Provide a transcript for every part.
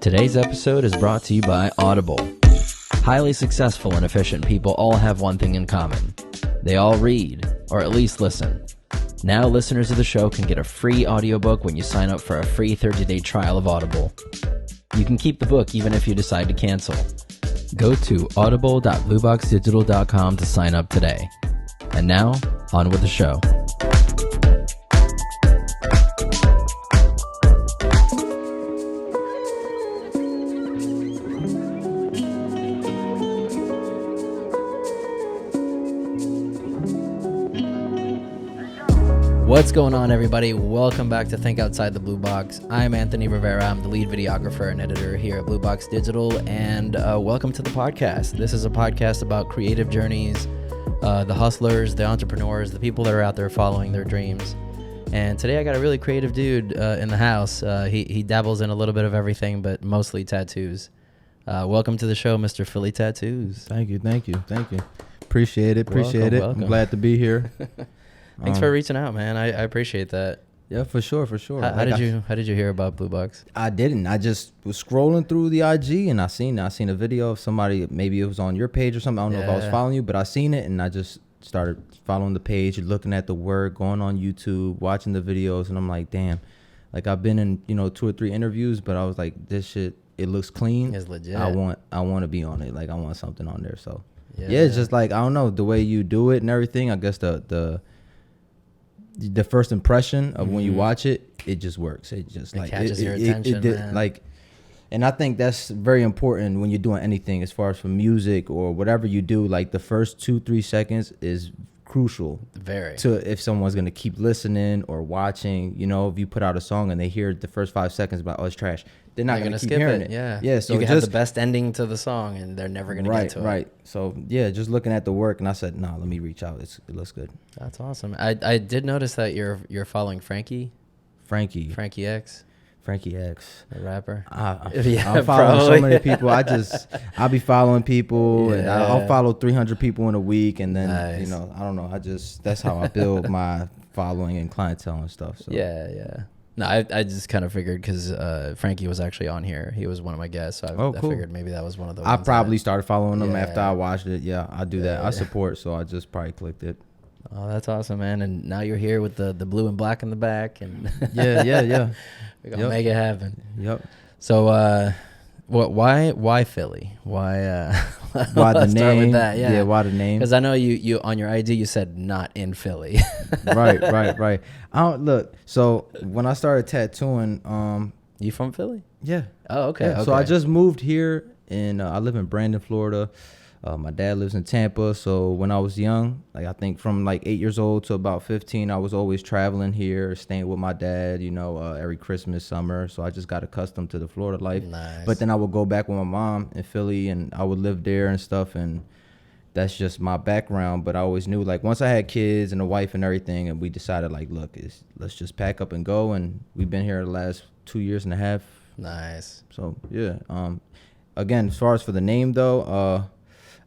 Today's episode is brought to you by Audible. Highly successful and efficient people all have one thing in common. They all read, or at least listen. Now listeners of the show can get a free audiobook when you sign up for a free 30-day trial of Audible. You can keep the book even if you decide to cancel. Go to audible.blueboxdigital.com to sign up today. And now, on with the show. What's going on, everybody? Welcome back to Think Outside the Blue Box. I'm Anthony Rivera. I'm the lead videographer and editor here at BlueBox Digital, and welcome to the podcast. This is a podcast about creative journeys, the hustlers, the entrepreneurs, the people that are out there following their dreams. And today I got a really creative dude in the house. He dabbles in a little bit of everything, but mostly tattoos. Welcome to the show, Mr. Philly Tattoos. Thank you. Appreciate it. Welcome. I'm glad to be here. Thanks for reaching out, man. I appreciate that. Yeah, for sure. How did you hear about BlueBox? I didn't. I just was scrolling through the IG and I seen a video of somebody. Maybe it was on your page or something. I don't know if I was following you, but I seen it and I just started following the page, looking at the work, going on YouTube, watching the videos, and I'm like, damn. Like I've been in 2 or 3 interviews, but I was like, this shit, it looks clean. It's legit. I want to be on it. Like I want something on there. So yeah, it's just like, I don't know, the way you do it and everything. I guess the first impression of when you watch it, it just works. It just like catches your attention, man. Like, and I think that's very important when you're doing anything, as far as for music or whatever you do. Like the first 2-3 seconds is crucial. Very. To if someone's gonna keep listening or watching. If you put out a song and they hear the first 5 seconds about, oh, it's trash, they're not gonna keep skip hearing it. it. Yeah. So you can have the best ending to the song, and they're never gonna get to it. Right. So yeah, just looking at the work, and I said, no, let me reach out. It looks good. That's awesome. I did notice that you're following Frankie X, the rapper. I'm following so many people. I'll be following people, and I'll follow 300 people in a week, and then nice. I don't know. That's how I build my following and clientele and stuff. So. Yeah. No, I just kind of figured because Frankie was actually on here. He was one of my guests, so I figured maybe that was one of the ones. I probably started following him after I watched it. Yeah, I do that. I support, so I just probably clicked it. Oh, that's awesome, man. And now you're here with the blue and black in the back. And yeah. We're going to make it happen. Yep. So why Philly? Why the name? With that. Yeah, why the name? Because I know you on your ID you said not in Philly. Right. Look, so when I started tattooing, you from Philly? Yeah. Oh, okay. Yeah, so I just moved here, and I live in Brandon, Florida. My dad lives in Tampa, so when I was young, like I think from like 8 years old to about 15, I was always traveling here, staying with my dad, every Christmas, summer. So I just got accustomed to the Florida life. Nice. But then I would go back with my mom in Philly, and I would live there and stuff, and that's just my background. But I always knew, like, once I had kids and a wife and everything, and we decided, like, look, let's just pack up and go. And we've been here the last 2.5 years. Nice. So yeah. Again, as far as for the name though,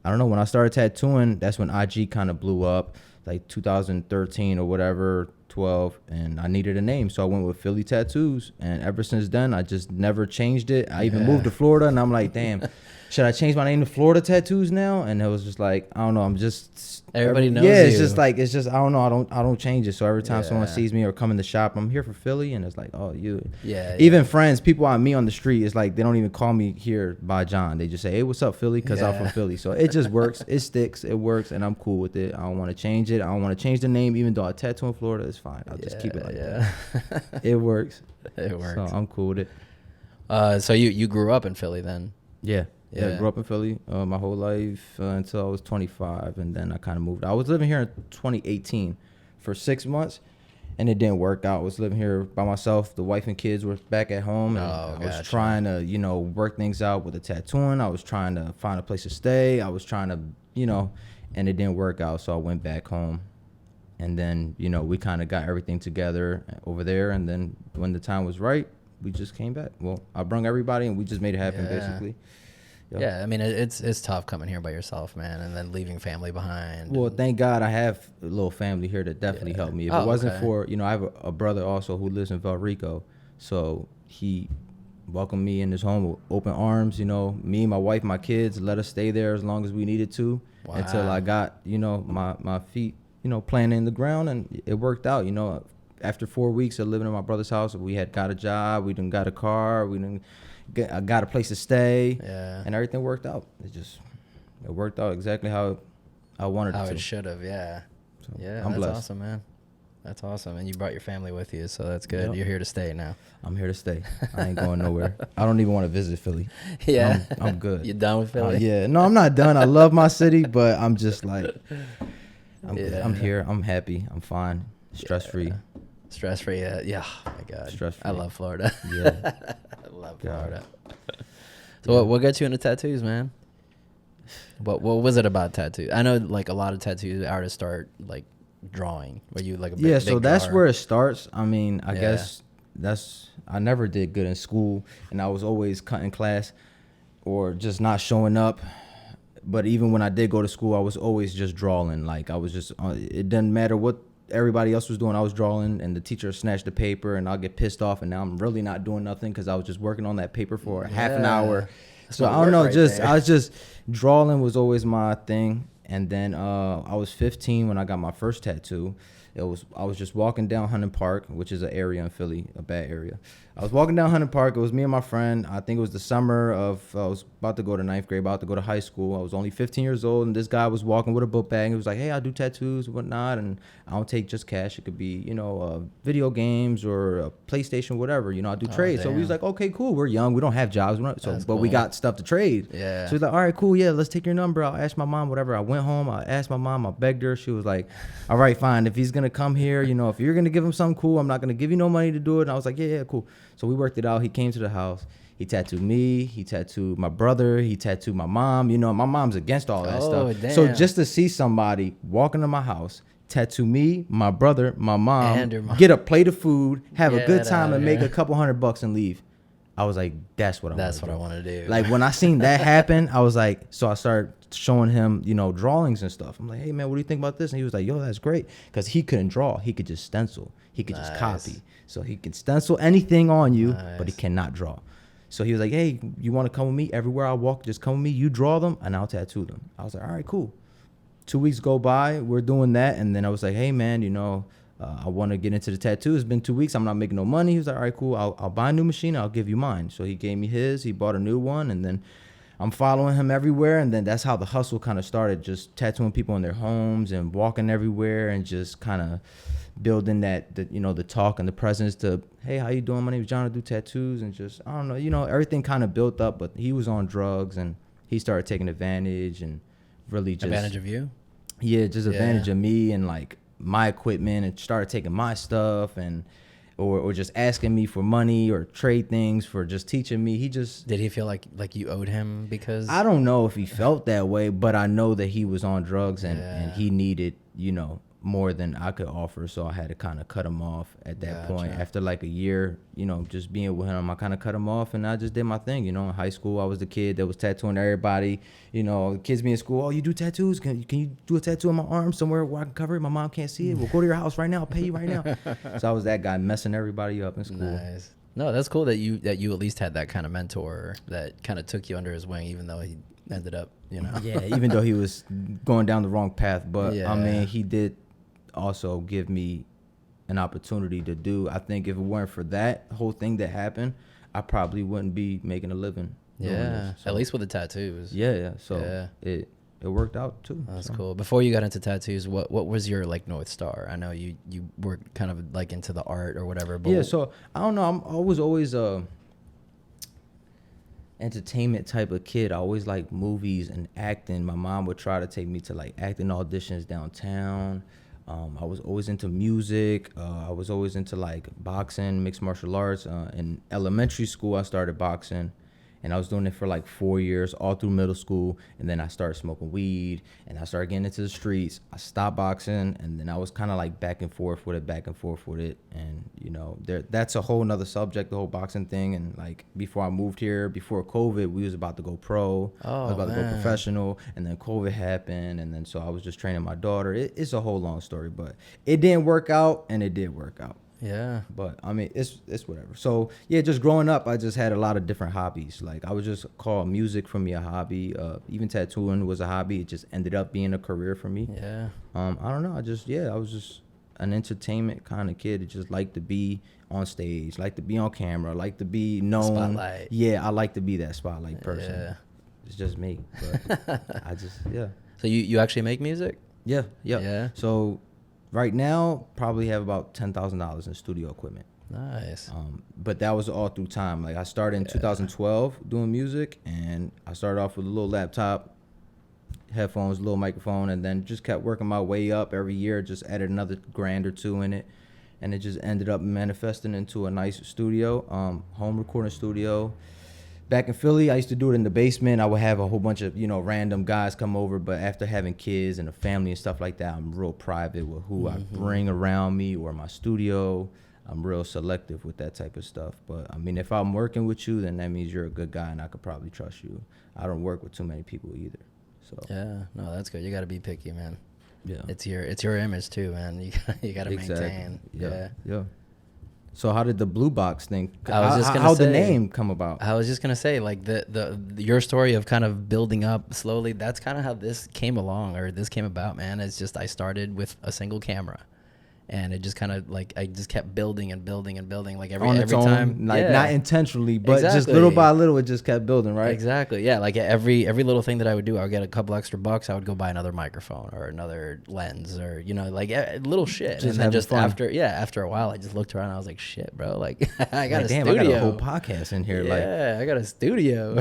I don't know. When I started tattooing, that's when IG kind of blew up, like 2013 or whatever, 12, and I needed a name, so I went with Philly Tattoos, and ever since then, I just never changed it. I even moved to Florida, and I'm like, damn, should I change my name to Florida Tattoos now? And it was just like, I don't know. I'm just everybody knows. Yeah, it's you. just like, I don't know. I don't change it. So every time someone sees me or come in the shop, I'm here for Philly, and it's like, oh, you. Yeah. Even friends, people I meet on the street, it's like they don't even call me here by John. They just say, hey, what's up, Philly? Because I'm from Philly. So it just works. It sticks. It works, and I'm cool with it. I don't want to change it. I don't want to change the name, even though I tattoo in Florida. It's fine. I'll just keep it like that. It works. It works. So I'm cool with it. So you grew up in Philly then? Yeah, I grew up in Philly my whole life until I was 25, and then I kind of moved. I was living here in 2018 for 6 months, and it didn't work out. I was living here by myself. The wife and kids were back at home, and I was trying to, work things out with the tattooing. I was trying to find a place to stay. I was trying to, and it didn't work out, so I went back home. And then, we kind of got everything together over there, and then when the time was right, we just came back. Well, I brung everybody, and we just made it happen, basically. Yep. Yeah, I mean, it's tough coming here by yourself, man, and then leaving family behind. Well, thank God I have a little family here that definitely helped me. If it wasn't for, I have a brother also who lives in Valrico, so he welcomed me in his home with open arms. You know, me, my wife, my kids, let us stay there as long as we needed to until I got, you know, my feet, you know, planted in the ground, and it worked out. You know, after 4 weeks of living in my brother's house, we had got a job, we done got a car, we done got a place to stay, and everything worked out. It worked out exactly how I wanted it to. How it should have, yeah. So Yeah, I'm that's blessed. awesome, man. That's awesome. And you brought your family with you, so that's good. Yep. You're here to stay now. I'm here to stay. I ain't going nowhere. I don't even want to visit Philly. Yeah. I'm good. You done with Philly? Yeah. No, I'm not done. I love my city, but I'm just like, good. I'm here. I'm happy. I'm fine. Stress-free. Stress-free, yeah. Oh, my God. Stress-free. I love Florida. Yeah. I love Florida. So what got you into tattoos, man? What was it about tattoo? I know, like, a lot of tattoo artists start, like, drawing. Were you, like, a big So that's drawer? where it starts. I mean, I guess I never did good in school, and I was always cutting class or just not showing up. But even when I did go to school, I was always just drawing. Like, I was just, it didn't matter what everybody else was doing, I was drawing, and the teacher snatched the paper, and I'll get pissed off, and now I'm really not doing nothing because I was just working on that paper for half an hour. So I don't know, I was just drawing was always my thing. And then I was 15 when I got my first tattoo. I was just walking down Hunting Park, which is an area in Philly, a bad area. I was walking down Hunting Park. It was me and my friend. I think it was the summer of, I was about to go to 9th grade, about to go to high school. I was only 15 years old, and this guy was walking with a book bag. And he was like, hey, I do tattoos and whatnot, and I don't take just cash. It could be, you know, video games or a PlayStation, whatever. You know, I do trade. So he was like, okay, cool. We're young. We don't have jobs. But we got stuff to trade. Yeah. So he's like, all right, cool. Yeah, let's take your number. I'll ask my mom, whatever. I went home. I asked my mom. I begged her. She was like, all right, fine. If he's going to come here, you know, if you're going to give him something cool, I'm not going to give you no money to do it. And I was like, yeah, cool. So we worked it out. He came to the house. He tattooed me. He tattooed my brother. He tattooed my mom. You know, my mom's against all that stuff. Damn. So just to see somebody walk into my house, tattoo me, my brother, my mom, And your mom. get a plate of food, have a good Get time, outta and make here. a couple $100 and leave. I was like, that's what I want to do. Like, when I seen that happen, I was like, so I started showing him, you know, drawings and stuff. I'm like, hey, man, what do you think about this? And he was like, yo, that's great. Because he couldn't draw. He could just stencil. He could just copy. So he can stencil anything on you, but he cannot draw. So he was like, hey, you want to come with me? Everywhere I walk, just come with me. You draw them, and I'll tattoo them. I was like, all right, cool. 2 weeks go by. We're doing that. And then I was like, hey, man, you know, I want to get into the tattoo. It's been 2 weeks. I'm not making no money. He was like, all right, cool. I'll buy a new machine. I'll give you mine. So he gave me his. He bought a new one. And then I'm following him everywhere. And then that's how the hustle kind of started, just tattooing people in their homes and walking everywhere and just kind of building the talk and the presence to, hey, how you doing? My name is John. I do tattoos. And just, I don't know, you know, everything kind of built up. But he was on drugs, and he started taking advantage and really just. Advantage of you? Yeah, just advantage of me and, like, my equipment, and started taking my stuff and or just asking me for money or trade things for just teaching me. He just Did he feel like you owed him because I don't know if he felt that way, but I know that he was on drugs and he needed, you know, more than I could offer, so I had to kind of cut him off at that point. After like a year, you know, just being with him, I kind of cut him off, and I just did my thing. You know, in high school, I was the kid that was tattooing everybody. You know, kids be in school, oh, you do tattoos? Can you do a tattoo on my arm somewhere where I can cover it? My mom can't see it. We'll go to your house right now. I'll pay you right now. So I was that guy messing everybody up in school. Nice. No, that's cool that you at least had that kind of mentor that kind of took you under his wing, even though he ended up, you know. Yeah, even though he was going down the wrong path, but Yeah. I mean, he did also give me an opportunity to do. I think if it weren't for that whole thing that happened, I probably wouldn't be making a living. doing Yeah, this. So, at least with the tattoos. yeah. So Yeah. it worked out too. That's so. cool. Before you got into tattoos, what was your like North Star? I know you were kind of like into the art or whatever. But Yeah, so I don't know. I was always entertainment type of kid. I always liked movies and acting. My mom would try to take me to like acting auditions downtown. I was always into music. I was always into like boxing, mixed martial arts. In elementary school, I started boxing. And I was doing it for like 4 years, all through middle school. And then I started smoking weed, and I started getting into the streets. I stopped boxing, and then I was kind of like back and forth with it. And, you know, that's a whole nother subject, the whole boxing thing. And like before I moved here, before COVID, we was about to go pro. I was about to go professional. And then COVID happened. And then so I was just training my daughter. It's a whole long story, but it didn't work out, and it did work out. Yeah. But I mean, it's whatever. So yeah, just growing up, I just had a lot of different hobbies. Like I would just call music for me a hobby. Even tattooing was a hobby. It just ended up being a career for me. Yeah. I don't know. I was just an entertainment kind of kid. That just liked to be on stage, like to be on camera, like to be known. Spotlight. Yeah, I like to be that spotlight person. Yeah. It's just me. But I just So you actually make music? Yeah. Yeah. So right now, probably have about $10,000 in studio equipment. Nice. But that was all through time. Like I started in 2012 doing music, and I started off with a little laptop, headphones, a little microphone, and then just kept working my way up every year. Just added another grand or two in it, and it just ended up manifesting into a nice studio, home recording studio. Back in Philly, I used to do it in the basement. I would have a whole bunch of, random guys come over. But after having kids and a family and stuff like that, I'm real private with who I bring around me or my studio. I'm real selective with that type of stuff. But, I mean, if I'm working with you, then that means you're a good guy and I could probably trust you. I don't work with too many people either. So Yeah. No, that's good. You got to be picky, man. Yeah. It's your image too, man. You got to maintain. Yeah. So how did the BlueBox thing? How'd the name come about? I was just gonna say, like your story of kind of building up slowly. That's kind of how this came along, or this came about, man. It's just I started with a single camera, and it just kind of like I just kept building and building and building, like every time, like not intentionally, but just little by little, it just kept building, right? Exactly, yeah. Like every little thing that I would do, I would get a couple extra bucks. I would go buy another microphone or another lens, or like little shit. And then just after a while, I just looked around. And I was like, shit, bro, like I got a studio. I got a whole podcast in here. Yeah, I got a studio.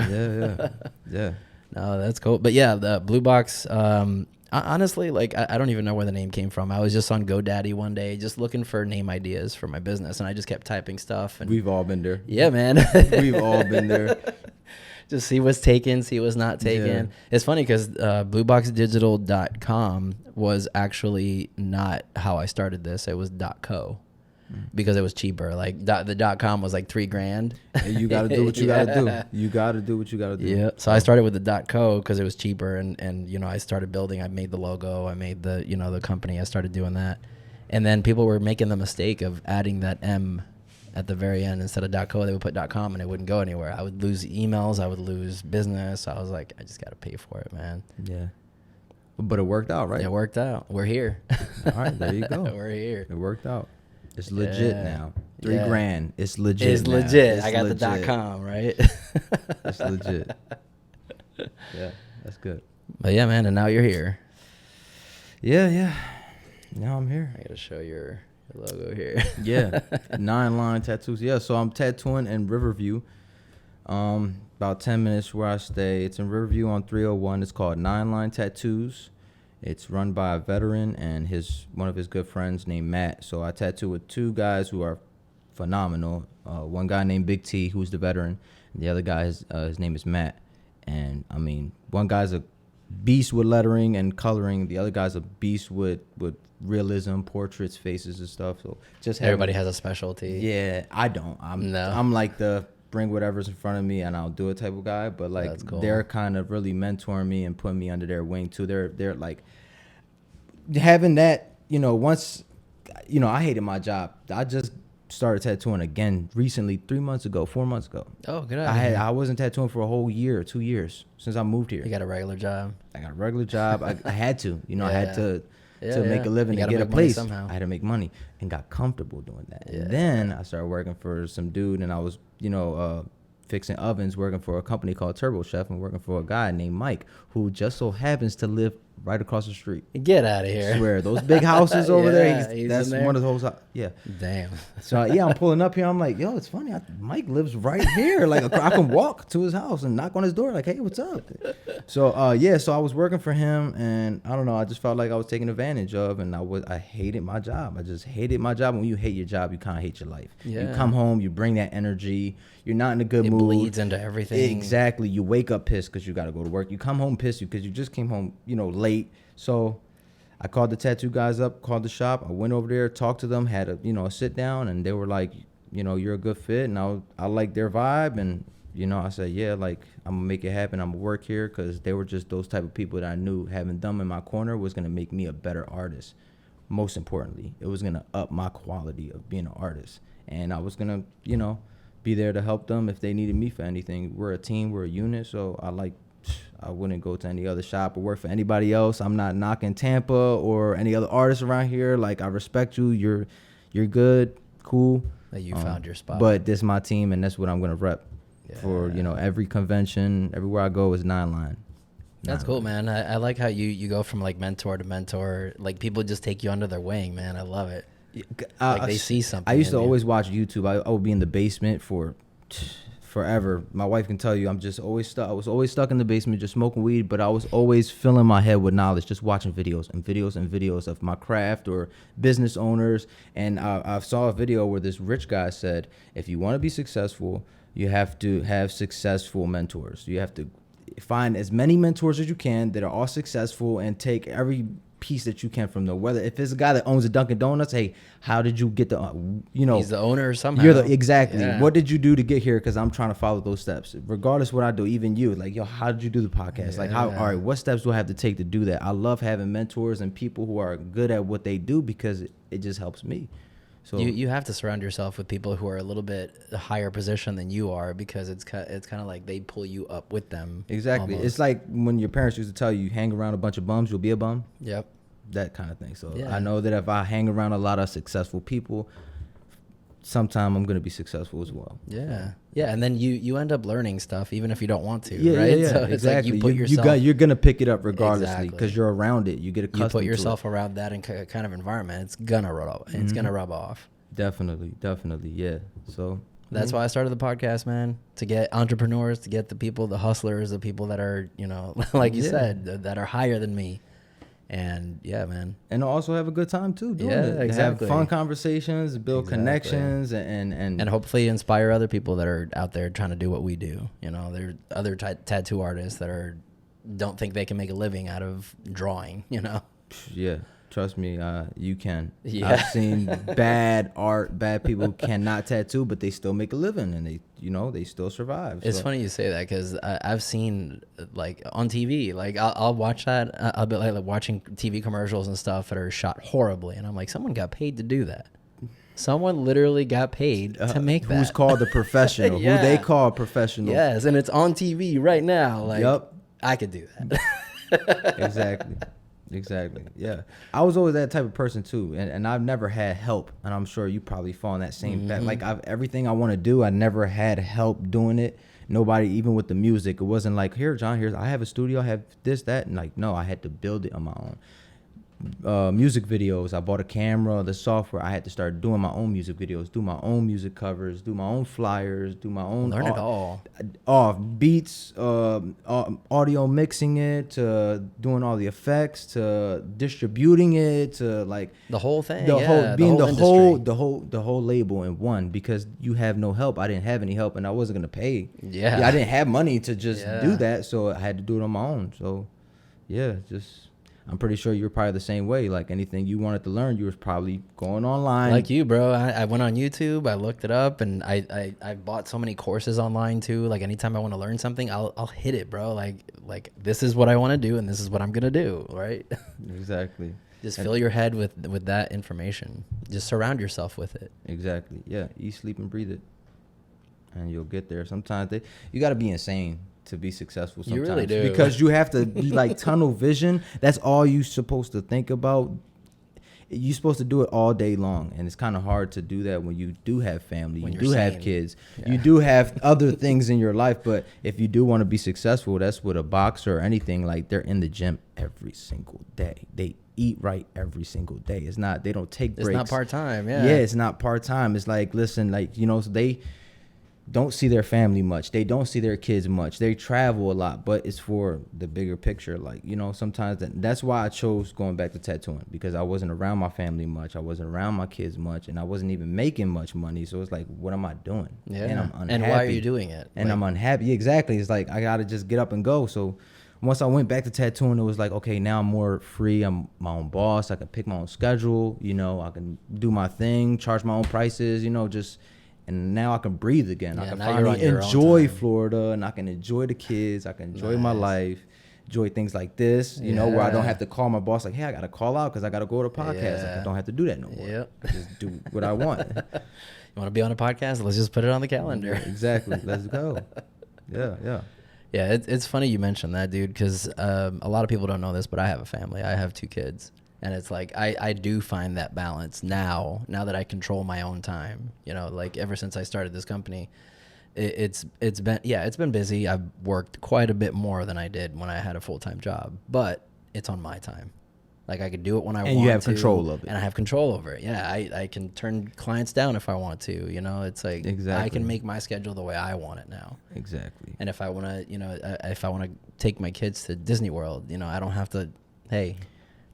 Yeah. No, that's cool. But yeah, the BlueBox. Honestly, like I don't even know where the name came from. I was just on GoDaddy one day, just looking for name ideas for my business, and I just kept typing stuff. And we've all been there. Yeah, man. We've all been there. Just see what's taken, see what's not taken. Yeah. It's funny because BlueBoxDigital.com was actually not how I started this. It was .co. Because it was cheaper. Like the .com was like $3,000. And you got to do what you got to do. You got to do what you got to do. Yeah. So I started with the .co because it was cheaper, and I started building. I made the logo. I made the the company. I started doing that, and then people were making the mistake of adding that M at the very end instead of .co. They would put .com, and it wouldn't go anywhere. I would lose emails. I would lose business. So I was like, I just got to pay for it, man. Yeah. But it worked out, right? It worked out. We're here. All right, there you go. We're here. It worked out. It's legit now. $3,000. It's legit. It's legit. I got the .com, right? It's legit. Yeah, that's good. But yeah, man, and now you're here. Yeah. Now I'm here. I gotta show your logo here. Yeah, 9-line tattoos. Yeah, so I'm tattooing in Riverview. About 10 minutes where I stay. It's in Riverview on 301. It's called 9-line Tattoos. It's run by a veteran and one of his good friends named Matt. So I tattoo with two guys who are phenomenal. One guy named Big T, who's the veteran, and the other guy, his name is Matt. And I mean, one guy's a beast with lettering and coloring. The other guy's a beast with realism, portraits, faces, and stuff. So just everybody has a specialty. Yeah, I don't. I'm like the bring whatever's in front of me and I'll do it type of guy. But like cool. They're kind of really mentoring me and putting me under their wing too. They're like having that, once, I hated my job. I just started tattooing again recently, 4 months ago. Oh, good. I wasn't tattooing for a whole year, 2 years since I moved here. You got a regular job? I got a regular job. I had to, I had to make a living and get a place. I had to make money and got comfortable doing that. Yeah. And then I started working for some dude, and I was, fixing ovens, working for a company called Turbo Chef, and working for a guy named Mike, who just so happens to live right across the street. Get out of here. I swear, those big houses over there, he's that's one of those. Yeah. Damn. So, I'm pulling up here. I'm like, yo, it's funny. Mike lives right here. Like, I can walk to his house and knock on his door like, hey, what's up? So, so I was working for him, and I don't know. I just felt like I was taken advantage of, and I hated my job. I just hated my job. When you hate your job, you kind of hate your life. Yeah. You come home, you bring that energy. You're not in a good mood. It bleeds into everything. Exactly. You wake up pissed because you got to go to work. You come home pissed because you just came home, late. So I called the tattoo guys up, called the shop. I went over there, talked to them, had a sit down, and they were like, you're a good fit. And I like their vibe. And, I said, yeah, like, I'm going to make it happen. I'm going to work here, because they were just those type of people that I knew having them in my corner was going to make me a better artist most importantly, it was going to up my quality of being an artist. And I was going to, you know, be there to help them if they needed me for anything. We're a team, we're a unit. So I wouldn't go to any other shop or work for anybody else. I'm not knocking Tampa or any other artists around here. Like, I respect you. You're good, cool. That you found your spot. But this is my team, and that's what I'm going to rep for, you know, every convention. Everywhere I go is 9-line. That's cool, man. I like how you go from like mentor to mentor. Like, people just take you under their wing, man. I love it. Like, they see something. I used to always watch YouTube. I would be in the basement for forever. My wife can tell you I'm just always stuck. I was always stuck in the basement just smoking weed, but I was always filling my head with knowledge, just watching videos and videos and videos of my craft or business owners. And I saw a video where this rich guy said, if you want to be successful, you have to have successful mentors. You have to find as many mentors as you can that are all successful and take every piece that you can from them. Whether if it's a guy that owns a Dunkin' Donuts, hey, how did you get the, you know, he's the owner somehow. You're exactly. Yeah. What did you do to get here? Because I'm trying to follow those steps. Regardless what I do, even you, like, yo, how did you do the podcast? Like, all right, what steps do I have to take to do that? I love having mentors and people who are good at what they do because it just helps me. So you have to surround yourself with people who are a little bit higher position than you are, because it's kind of like they pull you up with them. Exactly. Almost. It's like when your parents used to tell you, hang around a bunch of bums, you'll be a bum. Yep. That kind of thing. So I know that if I hang around a lot of successful people, sometime I'm going to be successful as well. Yeah. Yeah. And then you end up learning stuff even if you don't want to. Yeah, right? yeah, So it's exactly. like you put yourself. You're going to pick it up regardlessly because you're around it. You get accustomed to it. You put yourself around that kind of environment. It's gonna rub off. It's gonna rub off. Definitely. Yeah. So that's why I started the podcast, man, to get entrepreneurs, to get the people, the hustlers, the people that are, you know, like you said, that are higher than me. And yeah, man. And also have a good time too doing it. Exactly. Have fun conversations, build connections, and hopefully inspire other people that are out there trying to do what we do. You know, there are other tattoo artists that don't think they can make a living out of drawing, you know? Yeah. Trust me, you can. Yeah. I've seen bad art, bad people cannot tattoo, but they still make a living and they still survive. It's funny you say that because I've seen like on TV, like I'll watch that. I'll be like watching TV commercials and stuff that are shot horribly. And I'm like, someone got paid to do that. Someone literally got paid to make that. Who's called a professional, who they call a professional. Yes, and it's on TV right now. Like, yep. I could do that. Exactly. Yeah. I was always that type of person too. And I've never had help. And I'm sure you probably fall in that same like everything I want to do, I never had help doing it. Nobody, even with the music, it wasn't like, here, John, I have a studio, I have this, that. And like, no, I had to build it on my own. Music videos, I bought a camera, the software. I had to start doing my own music videos, do my own music covers, do my own flyers, do my own learn it all. Beats, audio mixing it, to doing all the effects, to distributing it, to like the whole thing, the whole label in one, because you have no help. I didn't have any help, and I wasn't gonna pay. I didn't have money to just do that, so I had to do it on my own. So I'm pretty sure you're probably the same way. Like anything you wanted to learn, you was probably going online. Like you, bro. I went on YouTube. I looked it up, and I bought so many courses online too. Like anytime I want to learn something, I'll hit it, bro. Like this is what I want to do, and this is what I'm gonna do. Right? Exactly. Just fill your head with that information. Just surround yourself with it. Exactly. Yeah. Eat, sleep, and breathe it, and you'll get there. Sometimes you got to be insane to be successful sometimes. You really do. Because you have to be like tunnel vision. That's all you're supposed to think about. You're supposed to do it all day long. And it's kind of hard to do that when you do have family, you do have kids, you do have other things in your life. But if you do want to be successful, that's with a boxer or anything, like they're in the gym every single day. They eat right every single day. It's not, they don't take breaks. It's not part-time. Yeah. Yeah. It's not part-time. It's like, listen, like, you know, so they don't see their family much. They don't see their kids much. They travel a lot, but it's for the bigger picture. Like, you know, sometimes that's why I chose going back to tattooing, because I wasn't around my family much. I wasn't around my kids much, and I wasn't even making much money. So it's like, what am I doing? Yeah. And I'm unhappy. And why are you doing it? And I'm unhappy. Exactly. It's like, I got to just get up and go. So once I went back to tattooing, it was like, okay, now I'm more free. I'm my own boss. I can pick my own schedule. You know, I can do my thing, charge my own prices, you know, and now I can breathe again. I can finally enjoy Florida, and I can enjoy the kids. I can enjoy my life. enjoy things like this, you know, where I don't have to call my boss like, hey, I got to call out because I got to go to a podcast. Like, I don't have to do that no more. Yep. I just do what I want. You want to be on a podcast? Let's just put it on the calendar. Exactly. Let's go. Yeah. Yeah, it's funny you mentioned that, dude, because a lot of people don't know this, but I have a family. I have 2 kids. And it's like I do find that balance now that I control my own time. You know, like ever since I started this company, it's been busy. I've worked quite a bit more than I did when I had a full-time job, but it's on my time. Like I could do it when I want to. And you have control of it. And I have control over it. Yeah, I can turn clients down if I want to. You know, it's like I can make my schedule the way I want it now. Exactly. And if I want to, you know, if I want to take my kids to Disney World, you know, I don't have to, hey,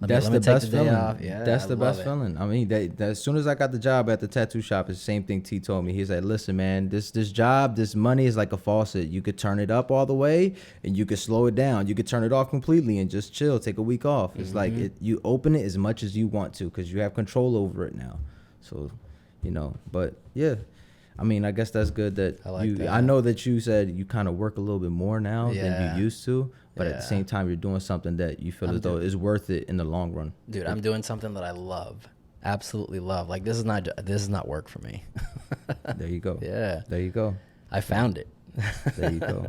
That's the best feeling. Yeah, that's the best feeling. I mean, that as soon as I got the job at the tattoo shop, it's the same thing T told me. He's like, listen, man, this job, this money is like a faucet. You could turn it up all the way and you could slow it down. You could turn it off completely and just chill, take a week off. It's like you open it as much as you want to because you have control over it now. So, you know, but yeah. I mean, I guess that's good that I know that you said you kind of work a little bit more now than you used to. But at the same time, you're doing something that you feel as though is worth it in the long run. Dude, I'm doing something that I love, absolutely love. Like this is not work for me. There you go. Yeah. There you go. I found it. There you go.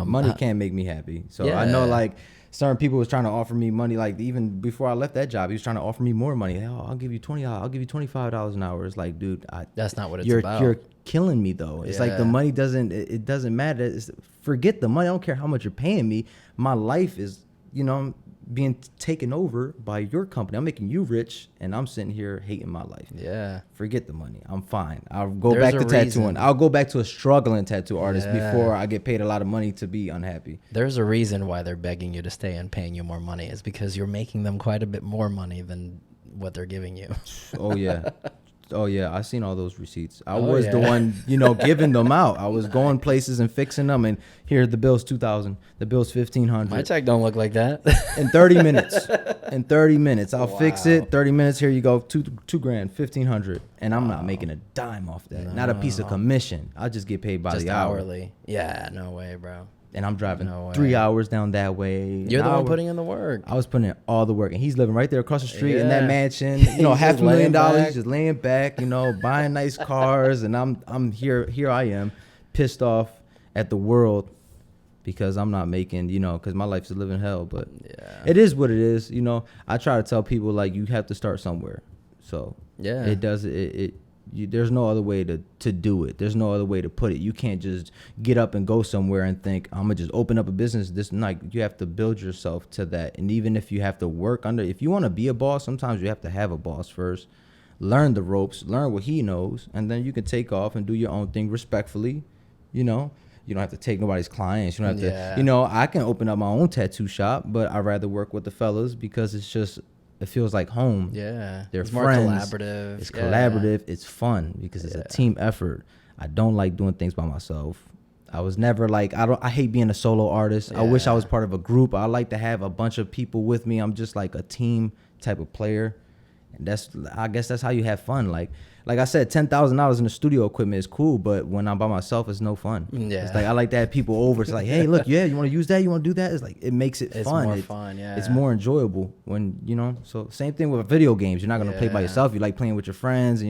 Money can't make me happy. So I know like certain people was trying to offer me money. Like even before I left that job, he was trying to offer me more money. Oh, I'll give you $20. I'll give you $25 an hour. It's like, dude, that's not what it's about. You're killing me though. It's like the money doesn't matter. Forget the money. I don't care how much you're paying me. My life is, you know, being taken over by your company. I'm making you rich and I'm sitting here hating my life. Yeah. Forget the money. I'm fine. I'll go back to tattooing. I'll go back to a struggling tattoo artist before I get paid a lot of money to be unhappy. There's a reason why they're begging you to stay and paying you more money. It's because you're making them quite a bit more money than what they're giving you. Oh, yeah. Oh, yeah. I seen all those receipts. I was the one, you know, giving them out. I was going places and fixing them. And here, the bill's $2,000. The bill's $1,500. My check don't look like that. In 30 minutes. In 30 minutes. I'll fix it. 30 minutes. Here you go. $2,000, $1,500. And I'm not making a dime off that. No. Not a piece of commission. I just get paid by the hour. Hourly. Yeah. No way, bro. And I'm driving 3 hours down that way. You're the one putting in the work. I was putting in all the work. And he's living right there across the street in that mansion. You know, $500,000. He's just laying back, you know, buying nice cars. And I'm here I am, pissed off at the world because I'm not making, you know, because my life is living hell. But it is what it is. You know, I try to tell people, like, you have to start somewhere. So it does there's no other way to do it. There's no other way to put it. You can't just get up and go somewhere and think, I'm going to just open up a business this night. You have to build yourself to that. And even if you have to work if you want to be a boss, sometimes you have to have a boss first. Learn the ropes, learn what he knows, and then you can take off and do your own thing respectfully. You know, you don't have to take nobody's clients. You don't have to, you know, I can open up my own tattoo shop, but I'd rather work with the fellas because it feels like home. Yeah. They're it's friends. More collaborative. It's collaborative. It's fun because it's a team effort. I don't like doing things by myself. I was never like, I hate being a solo artist. I wish I was part of a group. I like to have a bunch of people with me. I'm just like a team type of player. And I guess that's how you have fun. Like I said, $10,000 in the studio equipment is cool, but when I'm by myself, it's no fun. Yeah. It's like I like to have people over. It's like, hey, look, you want to use that? You want to do that? It's like it makes it fun. It's more fun, yeah. It's more enjoyable when, you know. So same thing with video games. You're not going to play by yourself. You like playing with your friends.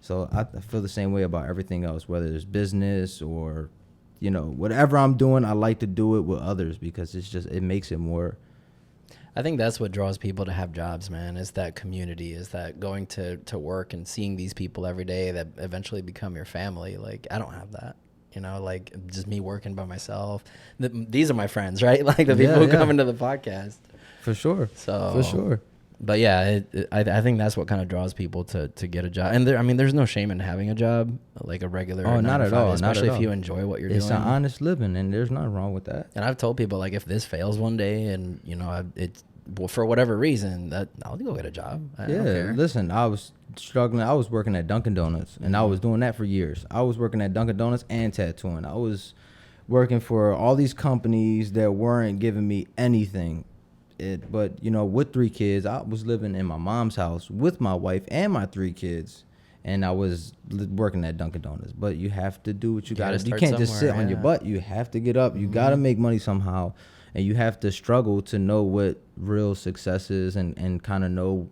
So I feel the same way about everything else, whether it's business or, you know, whatever I'm doing, I like to do it with others because it makes it more. I think that's what draws people to have jobs, man, is that community, is that going to work and seeing these people every day that eventually become your family. Like, I don't have that, you know, like just me working by myself. These are my friends, right? Like the people who come into the podcast. For sure. For sure. But yeah, I think that's what kind of draws people to get a job. And there's no shame in having a job, like a regular. Oh, not at all. Especially if you enjoy what you're doing. It's an honest living, and there's nothing wrong with that. And I've told people, like, if this fails one day, and you know, for whatever reason, that I'll go get a job. I don't care. Listen, I was struggling. I was working at Dunkin' Donuts, and I was doing that for years. I was working at Dunkin' Donuts and tattooing. I was working for all these companies that weren't giving me anything. But, you know, with 3 kids, I was living in my mom's house with my wife and my 3 kids, and I was working at Dunkin' Donuts. But you have to do what you got to do. You can't just sit on your butt. You have to get up. You got to make money somehow. and you have to struggle to know what real success is, and kind of know,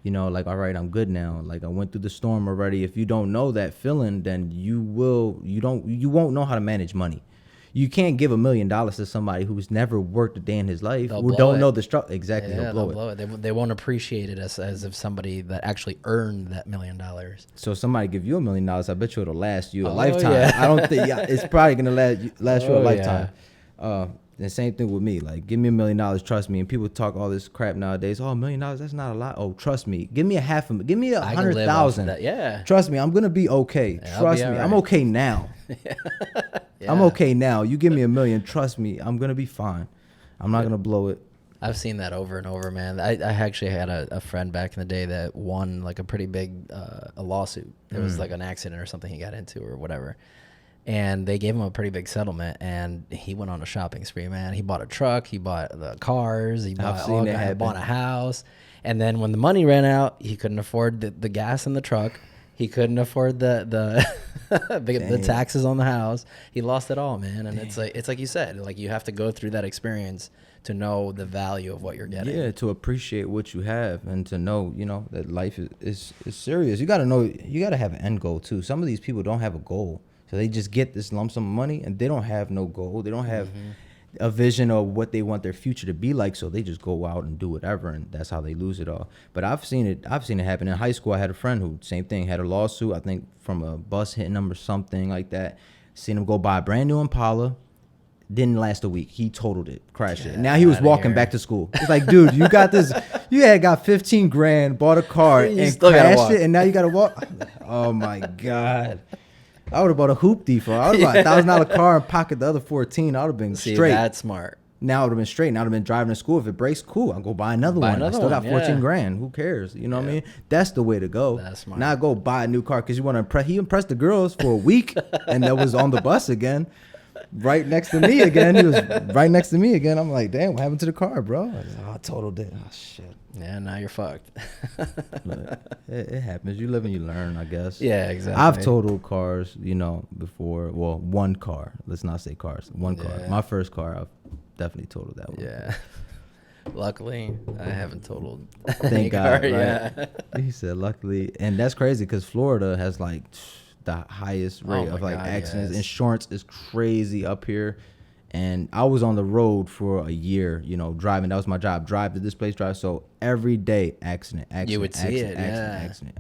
you know, like, all right, I'm good now. Like, I went through the storm already. If you don't know that feeling, then you won't know how to manage money. You can't give $1 million to somebody who's never worked a day in his life, who don't know the struggle. Exactly, Yeah, they'll blow it. They won't appreciate it as if somebody that actually earned that $1 million. So if somebody give you $1 million, I bet you it'll last you a lifetime. Yeah. I don't think it's probably gonna last you a lifetime. Yeah. The same thing with me. Like, give me $1 million, trust me. And people talk all this crap nowadays. Oh, $1 million, that's not a lot. Oh, trust me. Give me give me 100,000. Yeah. Trust me, I'm gonna be okay. Yeah, trust me, right. I'm okay now. Yeah. I'm okay now. You give me $1 million, trust me, I'm gonna be fine. I'm not gonna blow it. I've seen that over and over, man. I actually had a friend back in the day that won like a pretty big a lawsuit. It was like an accident or something he got into or whatever. And they gave him a pretty big settlement, and he went on a shopping spree, man. He bought a truck, he bought the cars, he bought a house. And then when the money ran out, he couldn't afford the gas in the truck. He couldn't afford the taxes on the house. He lost it all, man. And it's like you said, like, you have to go through that experience to know the value of what you're getting. Yeah, to appreciate what you have, and to know, you know, that life is serious. You got to know, you got to have an end goal too. Some of these people don't have a goal. So they just get this lump sum of money, and they don't have no goal. They don't have a vision of what they want their future to be like. So they just go out and do whatever, and that's how they lose it all. But I've seen it happen in high school. I had a friend who, same thing, had a lawsuit, I think from a bus hitting him or something like that. Seen him go buy a brand new Impala. Didn't last a week. He totaled it, crashed it. Now he was walking back to school. It's like, dude, you got this. You had got 15 grand, bought a car, and crashed it, and now you got to walk. Oh my God. I would have bought a hoopty for. I would have bought a $1,000 car and pocket the other 14. I would have been straight. That's smart. Now I would have been straight. Now I would have been driving to school. If it breaks, cool. I'll go buy another one. I still got 14 grand. Who cares? You know what I mean? That's the way to go. That's smart. Now go buy a new car because you want to impress. He impressed the girls for a week, and that was on the bus again. Right next to me again. He was right next to me again. I'm like, damn, what happened to the car, bro? I totaled it. Oh, shit. Yeah, now you're fucked. It happens. You live and you learn, I guess. Yeah, exactly. I've totaled cars, you know, before. Well, one car. Let's not say cars. One car. My first car, I've definitely totaled that one. Yeah. Luckily, I haven't totaled. Thank God, right? Yeah. He said, luckily. And that's crazy because Florida has like the highest rate of like accidents. Yes. Insurance is crazy up here. And I was on the road for a year, you know, driving. That was my job. Drive to this place, drive. So every day, accident. You would see it, accident.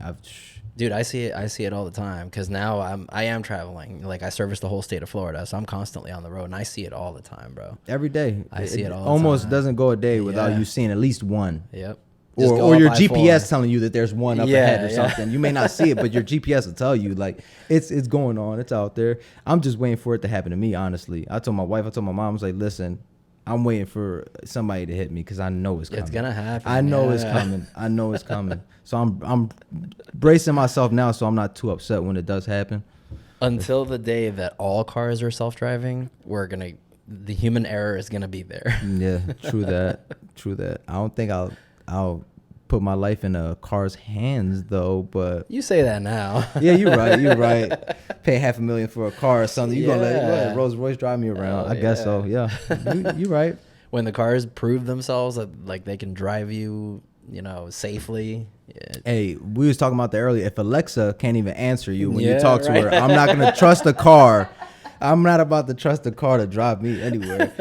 Dude, I see it all the time because now I am traveling. Like, I service the whole state of Florida, so I'm constantly on the road, and I see it all the time, bro. Every day. I see it all the time. Almost doesn't go a day without you seeing at least one. Yep. Or your GPS telling you that there's one up ahead or something. You may not see it, but your GPS will tell you, like, it's going on. It's out there. I'm just waiting for it to happen to me, honestly. I told my wife, I told my mom, I was like, listen, I'm waiting for somebody to hit me because I know it's coming. It's going to happen. I know it's coming. I know it's coming. So I'm bracing myself now so I'm not too upset when it does happen. Until the day that all cars are self-driving, the human error is going to be there. Yeah, true that. I don't think I'll put my life in a car's hands though, but you say that now. Yeah, you're right. Pay $500,000 for a car or something. You're gonna let Rolls Royce drive me around. I guess so. Yeah, you're right. When the cars prove themselves that like they can drive you, you know, safely. Yeah. Hey, we was talking about that earlier. If Alexa can't even answer you when you talk to her, I'm not gonna trust a car. I'm not about to trust a car to drive me anywhere.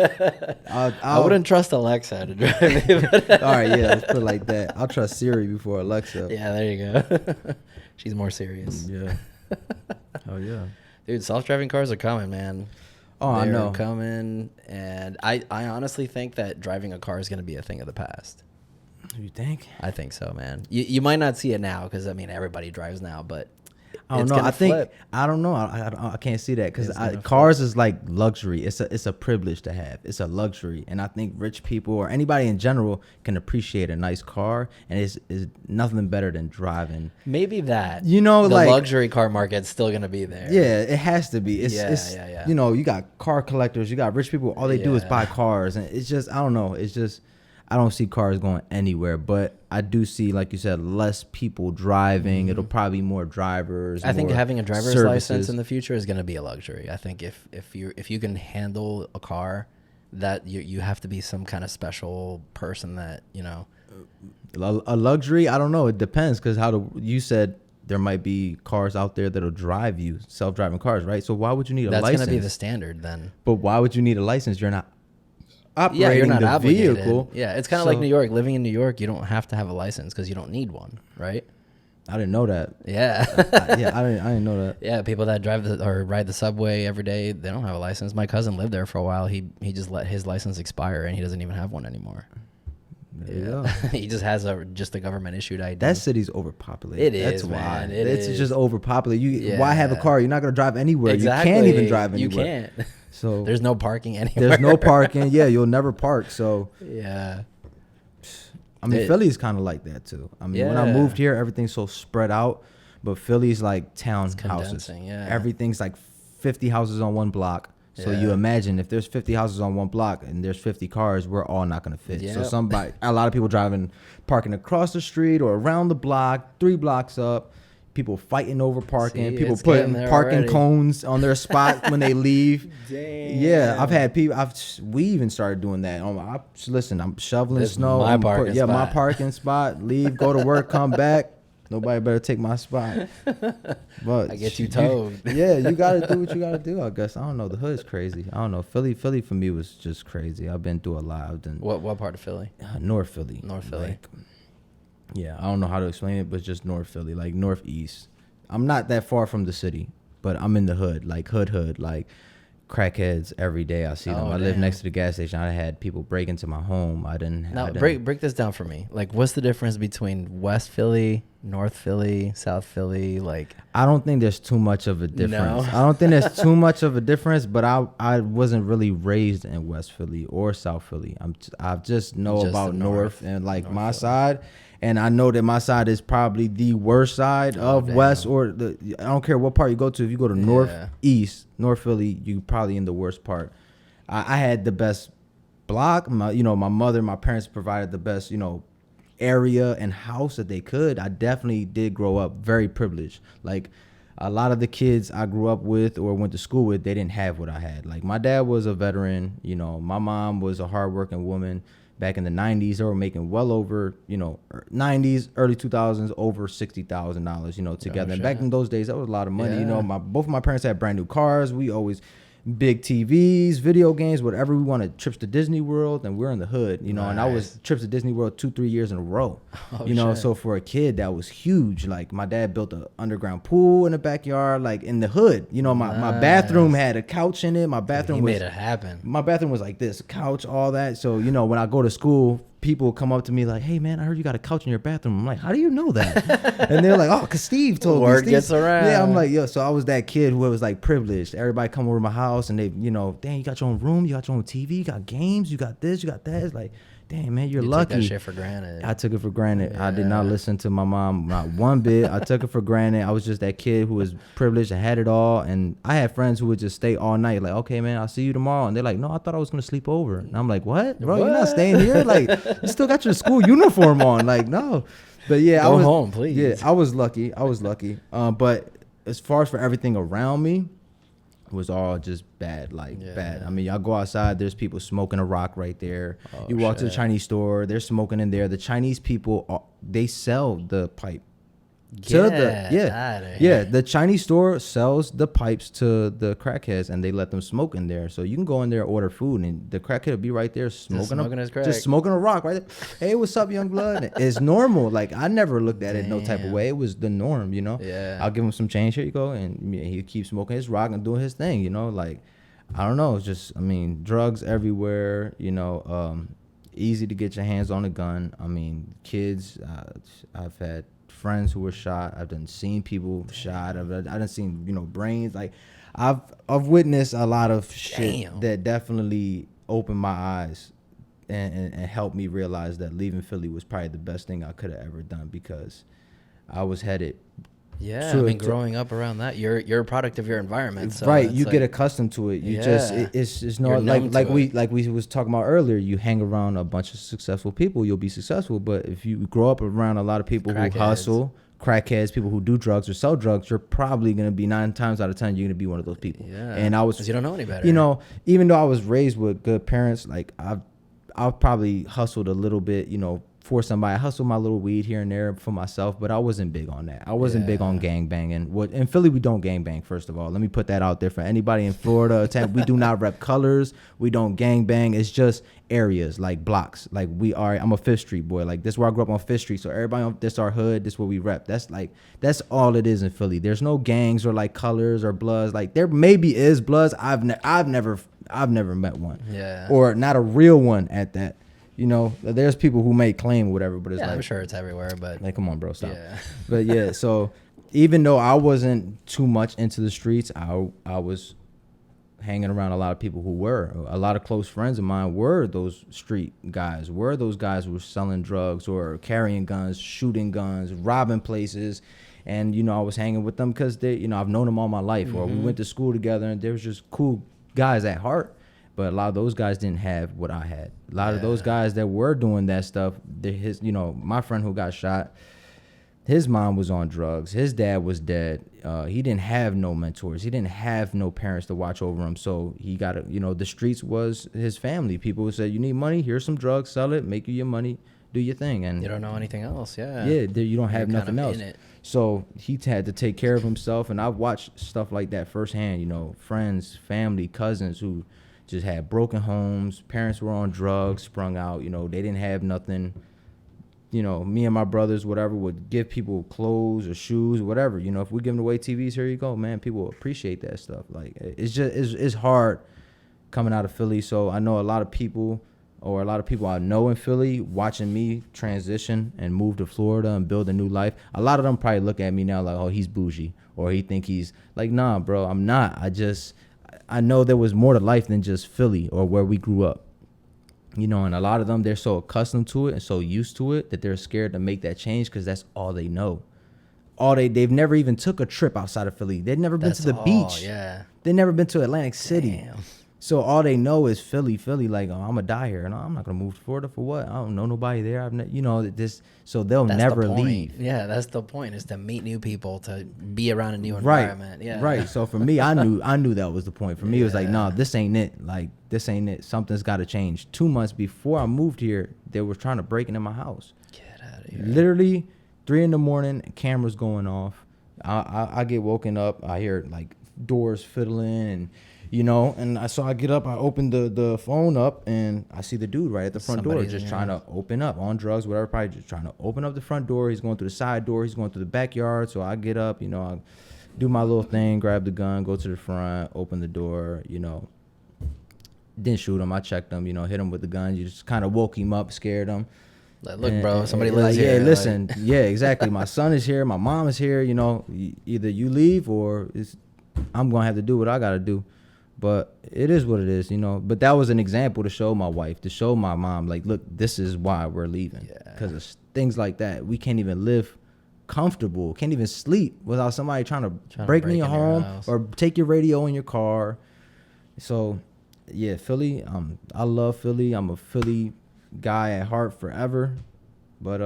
I wouldn't trust Alexa to drive me. All right, yeah, let's put it like that. I'll trust Siri before Alexa. Yeah, there you go. She's more serious. Yeah. Oh, yeah. Dude, self-driving cars are coming, man. Oh, I know. They're coming, and I honestly think that driving a car is going to be a thing of the past. You think? I think so, man. You might not see it now because, I mean, everybody drives now, but... I don't know. I don't know. I can't see that because cars is like luxury. It's a privilege to have. It's a luxury, and I think rich people or anybody in general can appreciate a nice car, and it's nothing better than driving. Maybe that. You know, the like luxury car market's still gonna be there. Yeah, it has to be. It's yeah. You know, you got car collectors. You got rich people. All they do is buy cars, and it's just I don't know. It's just. I don't see cars going anywhere, but I do see, like you said, less people driving. Mm-hmm. It'll probably be more drivers. I think having a driver's license in the future is going to be a luxury. I think if you can handle a car that you have to be some kind of special person that, A luxury, I don't know. It depends, because you said there might be cars out there that'll drive you, self-driving cars, right? So why would you need a license? That's going to be the standard then. But why would you need a license? You're not operating you're not the obligated. vehicle. Yeah, it's kind of like New York. Living in New York, you don't have to have a license because you don't need one, right? I didn't know that. Yeah. I didn't know that. Yeah, people that drive or ride the subway every day, they don't have a license. My cousin lived there for a while. He just let his license expire, and he doesn't even have one anymore. Yeah. He just has just a government issued ID. That city's overpopulated. That's why. Man. It's just overpopulated. Why have a car? You're not gonna drive anywhere. Exactly. You can't even drive anywhere. You can't. So there's no parking anywhere. There's no parking. Yeah, you'll never park. So yeah. I mean, Philly's kind of like that too. I mean, when I moved here, everything's so spread out, but Philly's like town houses. Yeah. Everything's like 50 houses on one block. So you imagine if there's 50 houses on one block and there's 50 cars, we're all not going to fit. Yep. So a lot of people parking across the street or around the block, 3 blocks up. People fighting over parking. People putting parking cones on their spot when they leave. Damn. Yeah, I've had people. We even started doing that. Listen, I'm shoveling snow. My parking spot. My parking spot. Leave, go to work, come back. Nobody better take my spot. But I get you towed. You gotta do what you gotta do. I guess. I don't know. The hood's crazy. I don't know. Philly for me was just crazy. I've been through a lot. What part of Philly? North Philly. North Philly. I don't know how to explain it, but just North Philly, like northeast. I'm not that far from the city, but I'm in the hood, like hood, like crackheads every day. I see them. I live next to the gas station. I had people break into my home. Break this down for me. Like, what's the difference between West Philly, North Philly, South Philly? Like, I don't think there's too much of a difference. No? I don't think there's too much of a difference, but I wasn't really raised in West Philly or South Philly. I just know about North and like my side. And I know that my side is probably the worst side of West, or I don't care what part you go to. If you go to Northeast, North Philly, you probably in the worst part. I had the best block. My mother, my parents provided the best, area and house that they could. I definitely did grow up very privileged. Like a lot of the kids I grew up with or went to school with, they didn't have what I had. Like my dad was a veteran. My mom was a hardworking woman. Back in the 90s, they were making well over, 90s, early 2000s, over $60,000, together. And back in those days, that was a lot of money. Both of my parents had brand new cars. We always big TVs, video games, whatever we wanted. Trips to Disney World, and we're in the hood, And I was trips to Disney World 2-3 years in a row. So for a kid, that was huge. Like my dad built an underground pool in the backyard, like in the hood. My bathroom had a couch in it. My bathroom made it happen. My bathroom was like this, couch, all that. So when I go to school, people come up to me like, "Hey man, I heard you got a couch in your bathroom." I'm like, "How do you know that?" And they're like, "Oh, cause Steve told me." Word gets around. Yeah, I'm like, yo. So I was that kid who was like privileged. Everybody come over to my house and they, dang, you got your own room, you got your own TV, you got games, you got this, you got that. It's like, dang man, you're lucky. You took that shit for granted. I took it for granted. Yeah. I did not listen to my mom, not one bit. I took it for granted. I was just that kid who was privileged and had it all. And I had friends who would just stay all night. Like, okay, man, I'll see you tomorrow. And they're like, no, I thought I was going to sleep over. And I'm like, what? Bro, you're not staying here? Like, you still got your school uniform on. Like, no. But yeah, Go home, please. Yeah, I was lucky. But as far as for everything around me, was all just bad, bad. I mean, y'all go outside, there's people smoking a rock right there. You walk to the Chinese store, they're smoking in there. The Chinese people, they sell the pipe. The Chinese store sells the pipes to the crackheads and they let them smoke in there. So you can go in there, order food, and the crackhead will be right there smoking a rock right there. Hey, what's up, young blood? It's normal. Like I never looked at it no type of way. It was the norm, Yeah. I'll give him some change. Here you go, and he keeps smoking his rock and doing his thing. Like I don't know. It's just, I mean, drugs everywhere. Easy to get your hands on a gun. I mean, kids. I've had friends who were shot. I've seen people shot. I've seen brains. Like I've witnessed a lot of shit that definitely opened my eyes and helped me realize that leaving Philly was probably the best thing I could have ever done, because I was headed. Yeah, growing up around that, you're a product of your environment. So right, you get accustomed to it. You it's no like we was talking about earlier. You hang around a bunch of successful people, you'll be successful. But if you grow up around a lot of people who hustle, crackheads, people who do drugs or sell drugs, you're probably going to be 9 times out of 10, you're going to be one of those people. Yeah. And I was, 'cause you don't know any better. you know, even though I was raised with good parents, like I've probably hustled a little bit, you know, for somebody. I hustled my little weed here and there for myself, but I wasn't big on that. I wasn't big on gang banging. In Philly, we don't gang bang, first of all. Let me put that out there for anybody in Florida. Tampa, we do not rep colors. We don't gang bang. It's just areas, like blocks. Like I'm a Fifth Street boy. Like this is where I grew up on Fifth Street. So everybody on this our hood. This is what we rep. That's all it is in Philly. There's no gangs or like colors or bloods. Like there maybe is bloods. I've never met one. Yeah. Or not a real one at that. You know, there's people who may claim whatever, but it's like, I'm sure it's everywhere, but like, come on, bro, stop. Yeah. But yeah, so even though I wasn't too much into the streets, I was hanging around a lot of people who were. A lot of close friends of mine were those street guys, who were selling drugs or carrying guns, shooting guns, robbing places. And, you know, I was hanging with them because they, you know, I've known them all my life, or we went to school together, and they was just cool guys at heart. But a lot of those guys didn't have what I had. A lot of those guys that were doing that stuff, you know, my friend who got shot, his mom was on drugs. His dad was dead. He didn't have no mentors. He didn't have no parents to watch over him. So he got to, you know, the streets was his family. People would say, you need money? Here's some drugs. Sell it. Make you your money. Do your thing. And you don't know anything else. Yeah. Yeah, you don't have nothing else. In it. So he had to take care of himself. And I've watched stuff like that firsthand, you know, friends, family, cousins who just had broken homes. Parents were on drugs, sprung out. You know, they didn't have nothing. You know, me and my brothers, whatever, would give people clothes or shoes or whatever. You know, if we're giving away TVs, here you go, man. People appreciate that stuff. Like, it's hard coming out of Philly. So I know a lot of people I know in Philly watching me transition and move to Florida and build a new life. A lot of them probably look at me now like, oh, he's bougie, or he think he's like, nah, bro, I'm not. I know there was more to life than just Philly or where we grew up, you know, and a lot of them, they're so accustomed to it and so used to it that they're scared to make that change because that's all they know. They've never even took a trip outside of Philly. They've never been to the beach. Yeah. They've never been to Atlantic City. Damn. So all they know is Philly, like, oh, I'm gonna die here. No, I'm not gonna move to Florida for what? I don't know nobody there. You know, this. So they'll never leave. Yeah, that's the point, is to meet new people, to be around a new environment. Yeah. Right. So for me, I knew that was the point. For me, it was like, no, this ain't it. Like, this ain't it. Something's got to change. 2 months before I moved here, they were trying to break into my house. Get out of here. Literally, 3 a.m, cameras going off. I get woken up. I hear like doors fiddling and. You know, and I get up, I open the phone up, and I see the dude right at the front door just trying to open up, on drugs, whatever, probably just trying to open up the front door. He's going through the side door. He's going through the backyard. So I get up, you know, I do my little thing, grab the gun, go to the front, open the door, you know. Didn't shoot him. I checked him, you know, hit him with the gun. You just kind of woke him up, scared him. Like, look, bro, somebody lives like, here. Yeah, listen. Like. Yeah, exactly. My son is here. My mom is here. You know, either you leave or I'm going to have to do what I got to do. But it is what it is, you know. But that was an example to show my wife, to show my mom, like, look, this is why we're leaving. Because of things like that. We can't even live comfortable, can't even sleep without somebody trying to break into your home or take your radio in your car. So, yeah, Philly, I love Philly. I'm a Philly guy at heart forever. But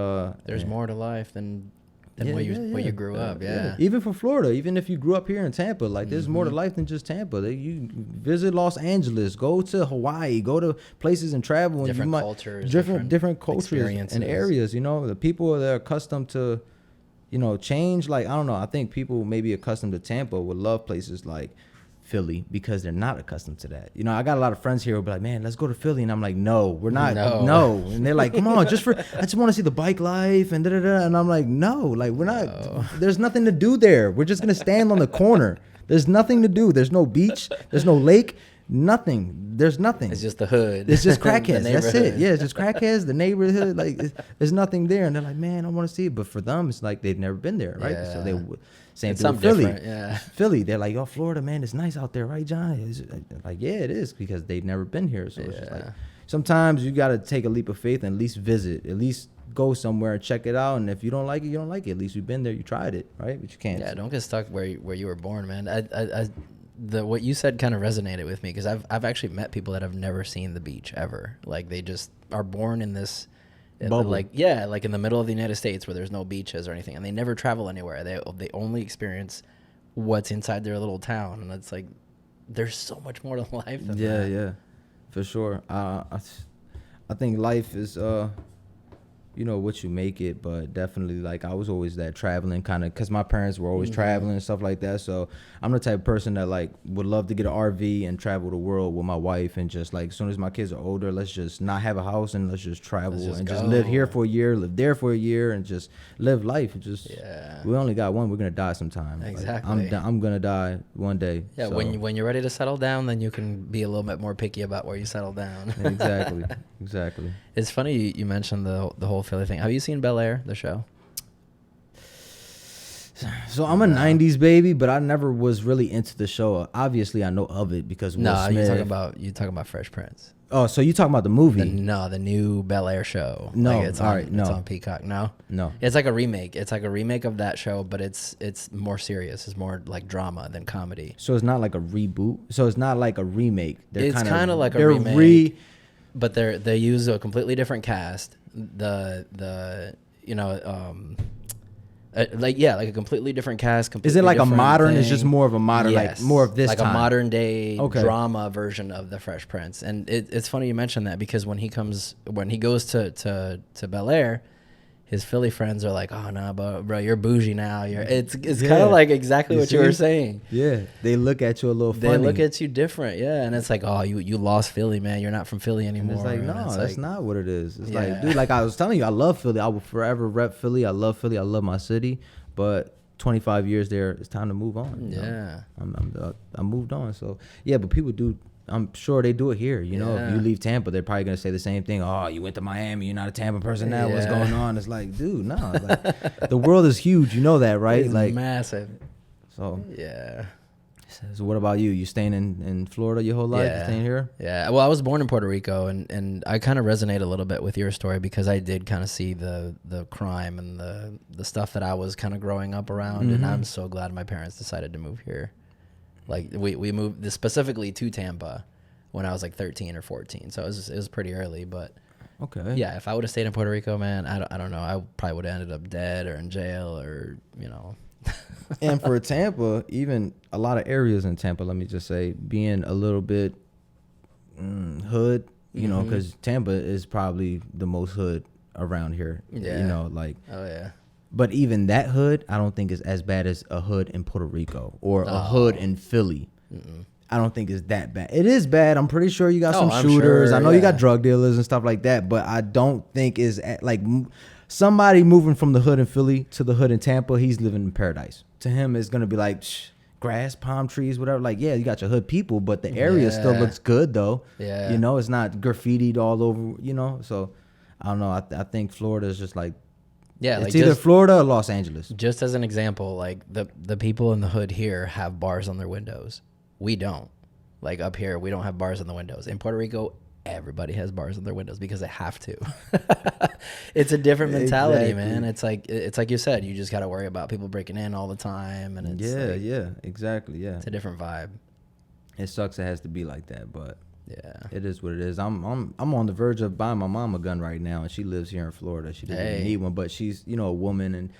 there's more to life than where you grew up. Yeah. Even for Florida, even if you grew up here in Tampa, like there's more to life than just Tampa. You visit Los Angeles, go to Hawaii, go to places and travel, and different cultures, different cultures and areas. You know, the people that are accustomed to, you know, change. Like, I don't know. I think people maybe accustomed to Tampa would love places like Philly because they're not accustomed to that. You know, I got a lot of friends here who be like, man, let's go to Philly. And I'm like, no, we're not. No. And they're like, come on, I just want to see the bike life and da-da-da. And I'm like, no, like, we're not, there's nothing to do there. We're just going to stand on the corner. There's nothing to do. There's no beach. There's no lake. Nothing. There's nothing. It's just the hood. It's just crackheads. That's it. Yeah, it's just crackheads, the neighborhood. Like, there's nothing there. And they're like, man, I want to see it. But for them, it's like they've never been there, right? Yeah. So they same it's thing with Philly. Yeah. Philly, they're like, oh, Florida, man, it's nice out there, right, John? It's like, yeah, it is, because they've never been here. So it's just like, sometimes you got to take a leap of faith and at least visit, at least go somewhere and check it out. And if you don't like it, you don't like it. At least you've been there, you tried it, right? But you can't. Yeah, don't get stuck where you were born, man. What you said kind of resonated with me, because I've actually met people that have never seen the beach ever. Like, they just are born in this Bubble. like in the middle of the United States where there's no beaches or anything, and they never travel anywhere. They only experience what's inside their little town, and it's like there's so much more to life than that. Yeah, for sure. I think life is what you make it, but definitely like I was always that traveling kind of, because my parents were always traveling and stuff like that. So I'm the type of person that like would love to get an RV and travel the world with my wife, and just like as soon as my kids are older, let's just not have a house and let's just travel and just live here for a year, live there for a year, and just live life. And just we only got one. We're gonna die sometime. Exactly. Like, I'm gonna die one day. Yeah. So. When you're ready to settle down, then you can be a little bit more picky about where you settle down. Exactly. It's funny you mentioned the whole Philly thing. Have you seen Bel Air, the show? So I'm a 90s baby, but I never was really into the show. Obviously, I know of it because Will Smith. you talking about Fresh Prince. Oh, so you talking about the movie? The new Bel Air show. No, it's on Peacock. No, it's like a remake. It's like a remake of that show, but it's more serious. It's more like drama than comedy. So it's not like a reboot. So it's not like a remake. It's kind of like a remake. But they use a completely different cast. Like a completely different cast. Is it like a modern? Thing. It's just more of a modern, yes, like more of this like time. A modern day drama version of the Fresh Prince. And it's funny you mentioned that, because when he goes to Bel Air, his Philly friends are like, "Oh no, bro, you're bougie now." It's kind of like exactly what you were saying. Yeah, they look at you a little funny. They look at you different, yeah, and it's like, "Oh, you lost Philly, man. You're not from Philly anymore." And it's like, no, that's not what it is. It's like, dude, like I was telling you, I love Philly. I will forever rep Philly. I love Philly. I love my city. But 25 years there, it's time to move on. Yeah, I moved on. So yeah, but people do. I'm sure they do it here. You know, if you leave Tampa, they're probably gonna say the same thing. Oh, you went to Miami. You're not a Tampa person now. What's going on? It's like, dude, no. Like, the world is huge. You know that, right? It's like massive. So yeah. So what about you? You staying in Florida your whole life? Yeah. You staying here? Yeah. Well, I was born in Puerto Rico, and I kind of resonate a little bit with your story, because I did kind of see the crime and the stuff that I was kind of growing up around, and I'm so glad my parents decided to move here. Like we moved specifically to Tampa when I was like 13 or 14, so it was pretty early. But okay, yeah, if I would have stayed in Puerto Rico, man, I don't know, I probably would have ended up dead or in jail or And for Tampa, even a lot of areas in Tampa, let me just say, being a little bit hood, you know, because Tampa is probably the most hood around here. Yeah, you know, like oh yeah. But even that hood, I don't think is as bad as a hood in Puerto Rico or a hood in Philly. I don't think it's that bad. It is bad. I'm pretty sure you got some shooters. Sure, I know you got drug dealers and stuff like that, but I don't think is like somebody moving from the hood in Philly to the hood in Tampa, he's living in paradise. To him, it's going to be like grass, palm trees, whatever. Like, yeah, you got your hood people, but the area still looks good, though. Yeah. You know, it's not graffitied all over, you know. So, I don't know. I think Florida is just like, yeah, it's either Florida or Los Angeles. Just as an example, like the people in the hood here have bars on their windows. We don't. Like up here, we don't have bars on the windows. In Puerto Rico, everybody has bars on their windows because they have to. It's a different mentality, man. It's like you said, you just got to worry about people breaking in all the time, and it's exactly. It's a different vibe. It sucks it has to be like that, but yeah, it is what it is. I'm on the verge of buying my mom a gun right now, and she lives here in Florida. She doesn't even need one, but she's a woman,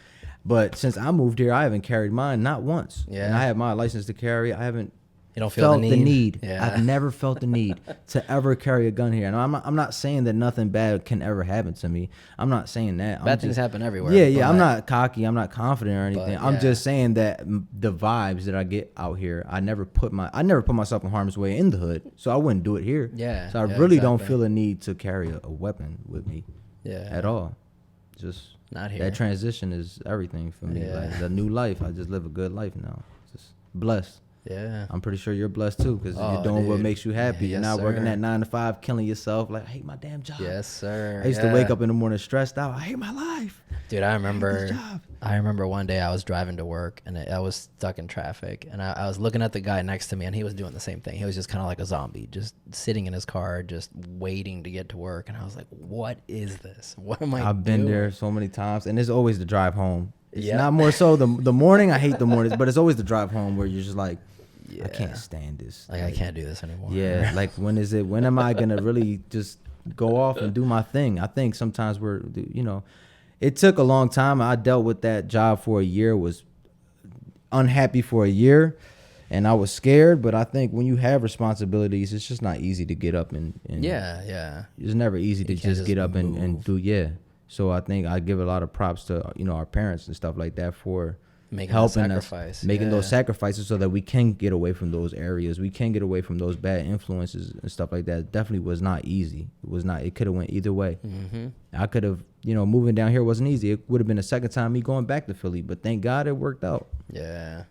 but since I moved here, I haven't carried mine not once. Yeah, and I have my license to carry. I haven't. You don't feel the need. Yeah. I've never felt the need to ever carry a gun here. And I'm not saying that nothing bad can ever happen to me. I'm not saying that. Bad things happen everywhere. Yeah. I'm not cocky. I'm not confident or anything. I'm just saying that the vibes that I get out here, I never put myself in harm's way in the hood, so I wouldn't do it here. Yeah. So I really don't feel a need to carry a weapon with me. Yeah. At all. Just not here. That transition is everything for me. Yeah. Like the new life. I just live a good life now. Just blessed. Yeah, I'm pretty sure you're blessed too, because you're doing what makes you happy. You're not working that 9 to 5, killing yourself. Like, I hate my damn job. Yes, sir. I used to wake up in the morning stressed out. I hate my life. Dude, I remember one day I was driving to work, and I was stuck in traffic, and I was looking at the guy next to me, and he was doing the same thing. He was just kind of like a zombie, just sitting in his car, just waiting to get to work. And I was like, what is this? What am I doing? I've been there so many times, and it's always the drive home. It's not more so the morning. I hate the mornings, but it's always the drive home where you're just like, I can't stand this. Like, I can't do this anymore. Yeah, like when am I gonna really just go off and do my thing. I think sometimes it took a long time. I dealt with that job for a year, was unhappy for a year, and I was scared. But I think when you have responsibilities, it's just not easy to get up and yeah. It's never easy to just get up and do. Yeah. So I think I give a lot of props to our parents and stuff like that for helping us, making those sacrifices so that we can get away from those areas. We can get away from those bad influences and stuff like that. It definitely was not easy. It was not. It could have went either way. I could have, moving down here wasn't easy. It would have been the second time me going back to Philly, but thank God it worked out. Yeah.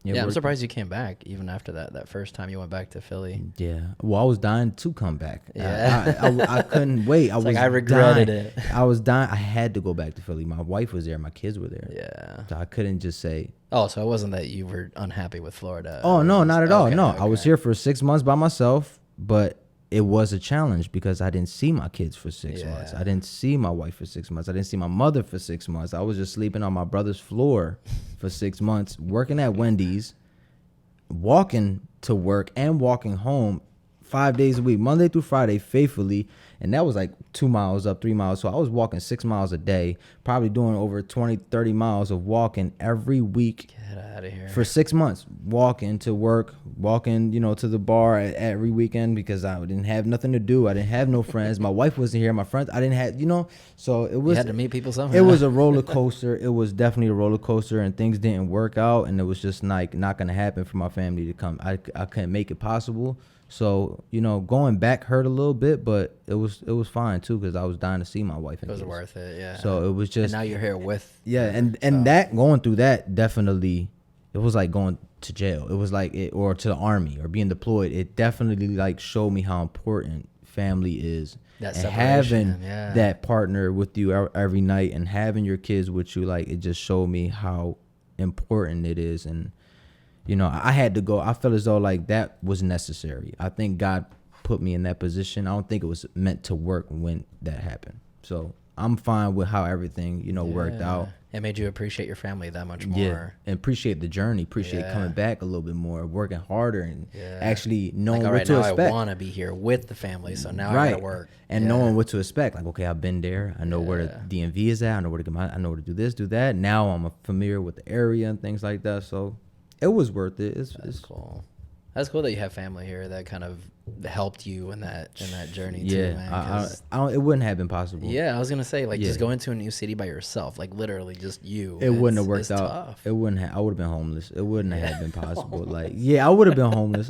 I'm surprised you came back even after that first time you went back to Philly. Yeah. Well, I was dying to come back. Yeah. I couldn't wait. I regretted it. I was dying. I had to go back to Philly. My wife was there. My kids were there. Yeah. So I couldn't just say. Oh, so it wasn't that you were unhappy with Florida. Oh, no, not at all. No, I was here for 6 months by myself, but it was a challenge because I didn't see my kids for 6 months. I didn't see my wife for 6 months. I didn't see my mother for 6 months. I was just sleeping on my brother's floor for 6 months, working at Wendy's, walking to work and walking home 5 days a week, Monday through Friday, faithfully. And that was like 2 miles up, 3 miles. So I was walking 6 miles a day, probably doing over 20, 30 miles of walking every week. Get out of here. For 6 months, walking to work, walking, to the bar every weekend because I didn't have nothing to do. I didn't have no friends. My wife wasn't here. My friends, I didn't have, so it was. You had to meet people somehow. It was a roller coaster. It was definitely a roller coaster, and things didn't work out, and it was just like not going to happen for my family to come. I couldn't make it possible. So, going back hurt a little bit, but it was fine too because I was dying to see my wife. It was worth it, yeah. So it was just. And now you're here with. Yeah, and that going through that definitely, it was like going to jail. It was like or to the army or being deployed. It definitely like showed me how important family is. That and separation, having that partner with you every night and having your kids with you, like it just showed me how important it is. And I had to go. I felt as though like that was necessary. I think God put me in that position. I don't think it was meant to work when that happened. So I'm fine with how everything, worked out. It made you appreciate your family that much more. Yeah, and appreciate the journey. Appreciate coming back a little bit more, working harder, and actually knowing what to expect. I want to be here with the family, so now I gotta work. And knowing what to expect. Like, okay, I've been there. I know where the DMV is at. I know where to get I know where to do this, do that. Now I'm familiar with the area and things like that. So it was worth it. It's cool. That's cool that you have family here that kind of helped you in that journey too, man. It wouldn't have been possible. Yeah, I was gonna say just going to a new city by yourself, like literally just you. It wouldn't have worked out. Tough. It wouldn't have. I would have been homeless. It wouldn't have been possible. I would have been homeless.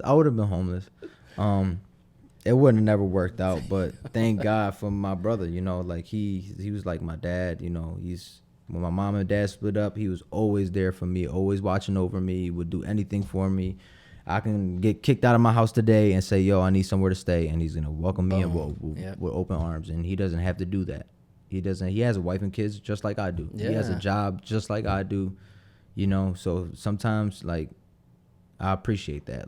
It wouldn't have never worked out. But thank God for my brother. Like he was like my dad. When my mom and dad split up, he was always there for me, always watching over me. He would do anything for me. I can get kicked out of my house today and say, yo, I need somewhere to stay. And he's going to welcome me with open arms. And he doesn't have to do that. He has a wife and kids just like I do. Yeah. He has a job just like I do, So sometimes, I appreciate that.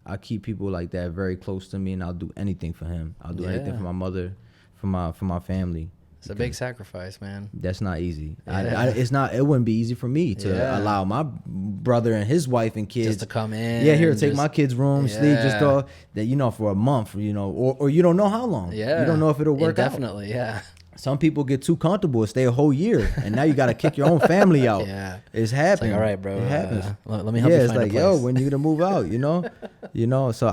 I keep people like that very close to me, and I'll do anything for him. I'll do anything for my mother, for my family. It's a big sacrifice, man. That's not easy. Yeah. It wouldn't be easy for me to allow my brother and his wife and kids just to come in. Yeah, here, take my kids' room, sleep, just that, for a month, or you don't know how long. Yeah. You don't know if it'll work out. Definitely, yeah. Some people get too comfortable and stay a whole year, and now you got to kick your own family out. Yeah, it's happening. All right, bro. It happens. Let me help you find a place. Yo, when you gonna move out? So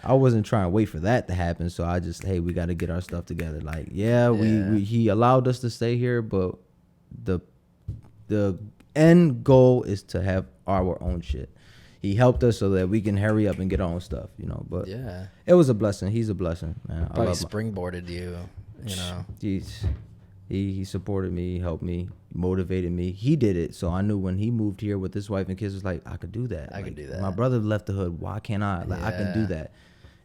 I wasn't trying to wait for that to happen. So I just, hey, we got to get our stuff together. He allowed us to stay here, but the end goal is to have our own shit. He helped us so that we can hurry up and get our own stuff. But it was a blessing. He's a blessing, man. Probably springboarded you. He supported me, helped me, motivated me. He did it, so I knew when he moved here with his wife and kids, was like, I could do that. I could do that. My brother left the hood. Why can't I? I can do that.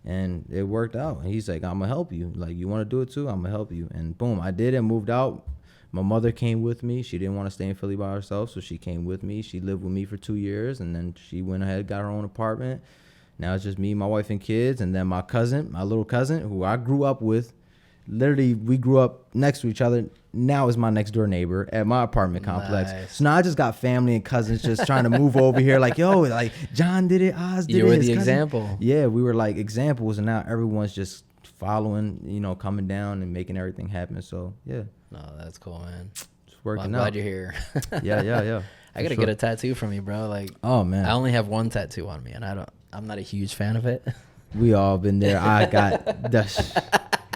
And it worked out. And he's like, I'm gonna help you. You want to do it too? I'm gonna help you. And boom, I did it. Moved out. My mother came with me. She didn't want to stay in Philly by herself, so she came with me. She lived with me for 2 years, and then she went ahead, got her own apartment. Now it's just me, my wife, and kids, and then my little cousin, who I grew up with. literally we grew up next to each other. Now is my next door neighbor at my apartment complex. Nice. So now I just got family and cousins just trying to move over here. Like, yo, like John did it, Oz did it. You were his the cousin. example. Yeah, we were like examples, and now everyone's just following, coming down and making everything happen. So yeah. No, that's cool, man. It's working I'm out. glad you're here. Yeah. I gotta get a tattoo from you, bro. Like, oh man, I only have one tattoo on me, and I'm not a huge fan of it. we all been there. I got the.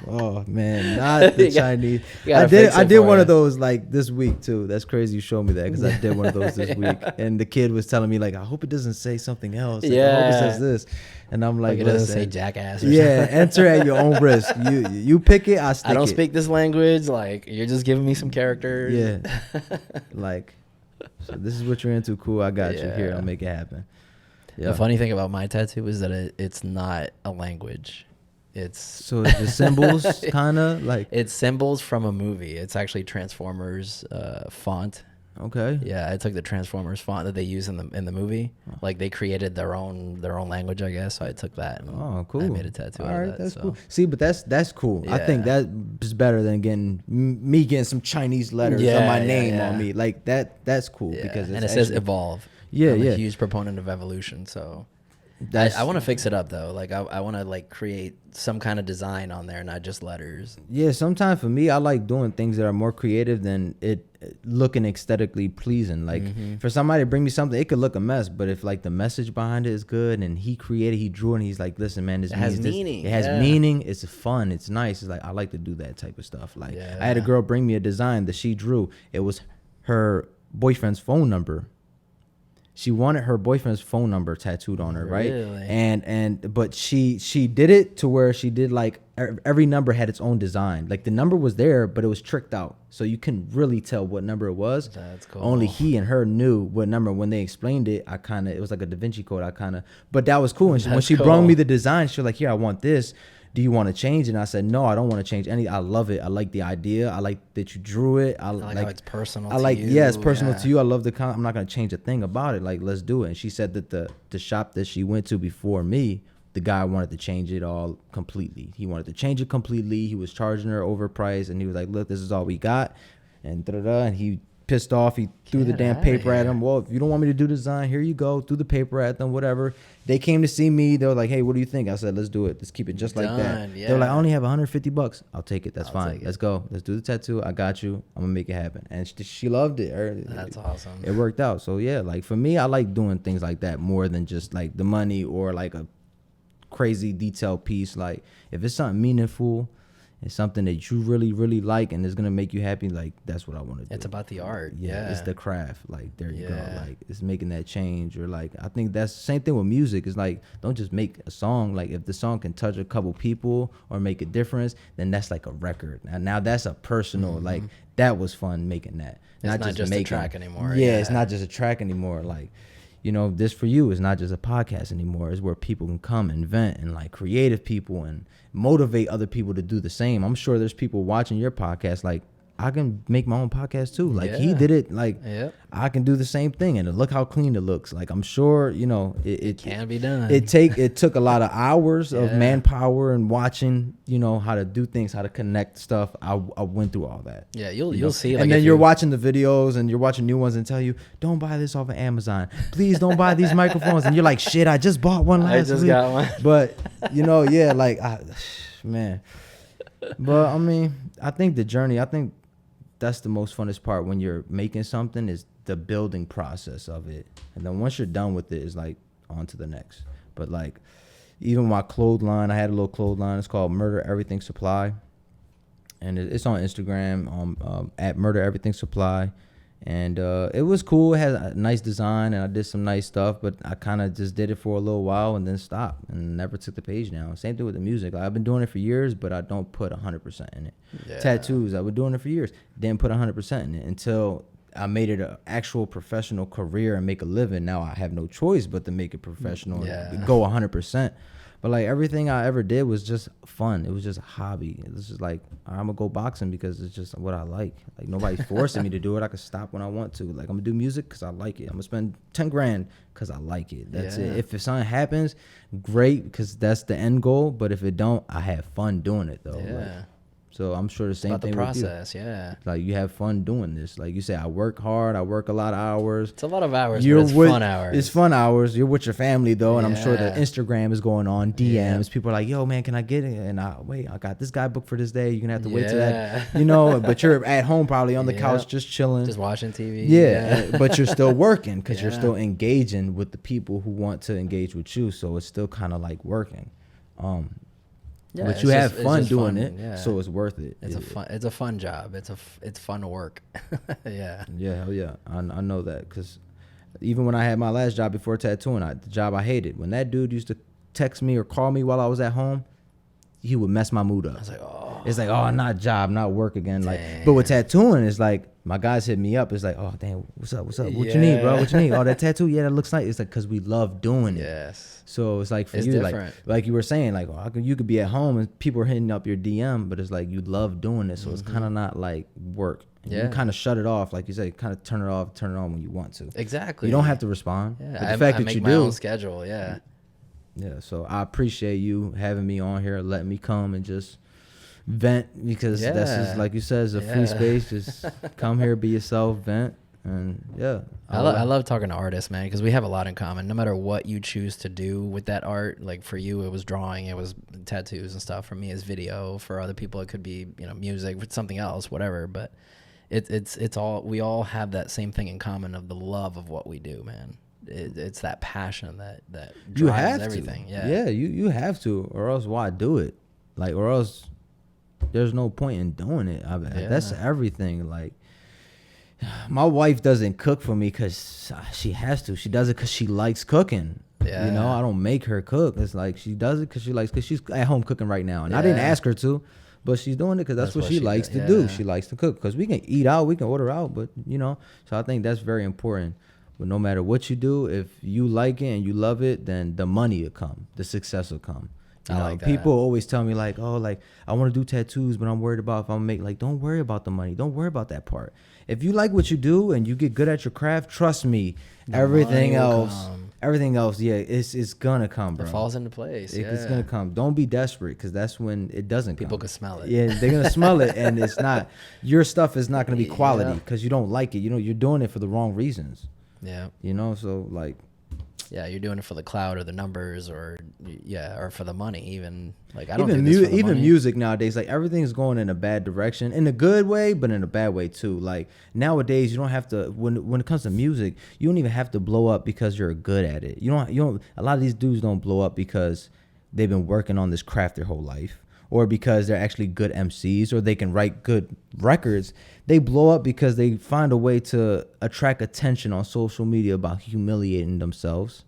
Oh man, not the Chinese. I did one of those like this week too. That's crazy you showed me that, because I did one of those this week, and the kid was telling me like, I hope it doesn't say something else. Like, I hope it says this, and I'm like, it doesn't say jackass. Or yeah, something. enter at your own risk. You pick it. I stick it. I don't speak this language. Like, you're just giving me some characters. Yeah, like, so this is what you're into. Cool, I got you. Here, I'll make it happen. Yeah. The funny thing about my tattoo is that it's not a language. It's the symbols kind of like it's symbols from a movie. It's actually Transformers font. Okay. Yeah, I took the Transformers font that they use in the movie. Like, they created their own language, I guess. So I took that. And cool. I made a tattoo. All out right, of that, that's so. cool. See, but that's cool. I think Yeah. that is better than getting some Chinese letters on my name on me. Like that's cool because it's and it says evolve. Yeah, I'm yeah. a huge proponent of evolution, so. That's, I want to fix it up though. Like, I want to like create some kind of design on there, not just letters. yeah. Sometimes for me, I like doing things that are more creative than it looking aesthetically pleasing. Like for somebody to bring me something, it could look a mess, but if like the message behind it is good and he drew it, and he's like, listen, man, this has means this. meaning. It has meaning. It's fun. It's nice. It's like, I like to do that type of stuff. Like I had a Yeah. girl bring me a design that she drew. It was her boyfriend's phone number. She wanted her boyfriend's phone number tattooed on her, right? Really? But she did it to where she did like every number had its own design. Like the number was there, but it was tricked out, so you couldn't really tell what number it was. That's cool. Only he and her knew what number. When they explained it, it was like a Da Vinci code. But that was cool. And when she brought me the design, she was like, "Here, I want this. Do you want to change?" And I said, "No, I don't want to change any. I love it. I like the idea. I like that you drew it. I like how it's personal. I like, to you. yeah, it's personal to you. I love I'm not gonna change a thing about it. Like, let's do it." And she said that the shop that she went to before me, the guy wanted to change it all completely. He wanted to change it completely. He was charging her overpriced, and he was like, "Look, this is all we got," and and he pissed off. He threw the damn paper at him. Well, if you don't want me to do design, here you go. Threw the paper at them, whatever. They came to see me. They were like, "Hey, what do you think?" I said, "Let's do it. Let's keep it just like that." Yeah. They were like, "I only have $150. I'll take it. That's I'll fine. take it. Let's go. Let's do the tattoo. I got you. I'm gonna make it happen." And she loved it. That's awesome. It worked out. So yeah, like for me, I like doing things like that more than just like the money or like a crazy detailed piece. Like if it's something meaningful, it's something that you really, really like and it's gonna make you happy, like that's what I want to do. It's about the art. Yeah, it's the craft. Like there you go. Yeah. Like it's making that change. Or like I think that's the same thing with music. It's like don't just make a song. Like if the song can touch a couple people or make a difference, then that's like a record. Now that's a personal. Like that was fun making that. It's not just a track anymore. Yeah, it's not just a track anymore. Like, this for you is not just a podcast anymore. It's where people can come and vent and like creative people and motivate other people to do the same. I'm sure there's people watching your podcast like, I can make my own podcast too. Like he did it. Like I can do the same thing, and look how clean it looks. Like I'm sure it can be done. It took a lot of hours of manpower and watching how to do things, how to connect stuff. I went through all that. Yeah, you'll see. Like, and then you're watching the videos and you're watching new ones and tell you, don't buy this off of Amazon. Please don't buy these microphones. And you're like, shit, I just bought one last week. Got one. But man. But I mean, I think the journey. That's the most funnest part when you're making something is the building process of it. And then once you're done with it, it's like on to the next. But like even my clothesline, I had a little clothesline. It's called Murder Everything Supply. And it's on Instagram at Murder Everything Supply. And it was cool. It had a nice design and I did some nice stuff, but I kind of just did it for a little while and then stopped and never took the page down. Same thing with the music. Like, I've been doing it for years, but I don't put 100% in it. Yeah. Tattoos, I've been doing it for years. Didn't put 100% in it until I made it an actual professional career and make a living. Now I have no choice but to make it professional and go 100%. But like everything I ever did was just fun. It was just a hobby. It was just like, I'm gonna go boxing because it's just what I like. Like nobody's forcing me to do it. I can stop when I want to. Like I'm gonna do music because I like it. I'm gonna spend 10 grand because I like it. That's it. If something happens, great, because that's the end goal. But if it don't, I have fun doing it though. Yeah. Like, So I'm sure the same about thing the with you. process. Yeah, Like you have fun doing this. Like you say, I work hard. I work a lot of hours. it's a lot of hours, but it's fun hours. It's fun hours. You're with your family though, and I'm sure the Yeah. Instagram is going on, DMs. Yeah. People are like, "Yo, man, can I get it?" And I got this guy booked for this day. You're gonna have to wait till Yeah. that, you know. But you're at home probably on the Yeah. couch just chilling, Just watching TV. yeah. But you're still working because you're Yeah. still engaging with the people who want to engage with you. So it's still kind of like working. Yeah, But it's you have just- it's fun just doing fun, it, yeah. so it's worth it. It's a fun job. It's fun work. Yeah. Yeah, hell yeah. I know that because even when I had my last job before tattooing, the job I hated, when that dude used to text me or call me while I was at home, he would mess my mood up. I was like, oh. It's like, oh, not job, not work again. Like, Damn. but with tattooing, it's like my guys hit me up. It's like, oh, damn, what's up? What you need, bro? What you need? Oh, that tattoo, yeah, that looks nice. It's like because we love doing it. Yes. So it's like for It's you, different. like you were saying, like you could be at home and people are hitting up your DM, but it's like you love doing it, so it's kind of not like work. And Yeah. you kind of shut it off, like you said, kind of turn it off, turn it on when you want to. Exactly. You don't have to respond. Yeah. But the I fact that make you my do, own schedule. Yeah. yeah. So I appreciate you having me on here, letting me come and just vent because that's just Yeah. like you said, it's a free Yeah. space. Just come here, be yourself, vent, and yeah. I love talking to artists, man, because we have a lot in common. No matter what you choose to do with that art, like for you, it was drawing, it was tattoos and stuff. For me, it's video. For other people, it could be music, something else, whatever. But it's all, we all have that same thing in common of the love of what we do, man. It's that passion that drives You have everything. to. Yeah. You have to, or else why do it? Like, or else there's no point in doing it. That's everything. Like, my wife doesn't cook for me because she has to. She does it because she likes cooking. Yeah. You know, I don't make her cook. It's like she does it because she likes, because she's at home cooking right now. And I didn't ask her to, but she's doing it because that's what she likes to do. She likes to cook because we can eat out, we can order out, but so I think that's very important. But no matter what you do, if you like it and you love it, then the money will come, the success will come. You know, like that. people always tell me like, oh, like I want to do tattoos, but I'm worried about if I'm make, like, don't worry about the money. Don't worry about that part. If you like what you do and you get good at your craft, trust me, everything else, yeah, it's gonna come, bro. It falls into place. It's gonna come. Don't be desperate, because that's when it doesn't come. People can smell it. Yeah, they're gonna smell it, and it's not, your stuff is not gonna be quality Yeah. because you don't like it. You're doing it for the wrong reasons. Yeah. So like, Yeah, you're doing it for the cloud or the numbers or for the money even. Like I don't do this for the even money. music nowadays, like everything's going in a bad direction, in a good way, but in a bad way too. Like nowadays, you don't have to, when it comes to music, you don't even have to blow up because you're good at it. You don't. A lot of these dudes don't blow up because they've been working on this craft their whole life, or because they're actually good MCs, or they can write good records. They blow up because they find a way to attract attention on social media about humiliating themselves.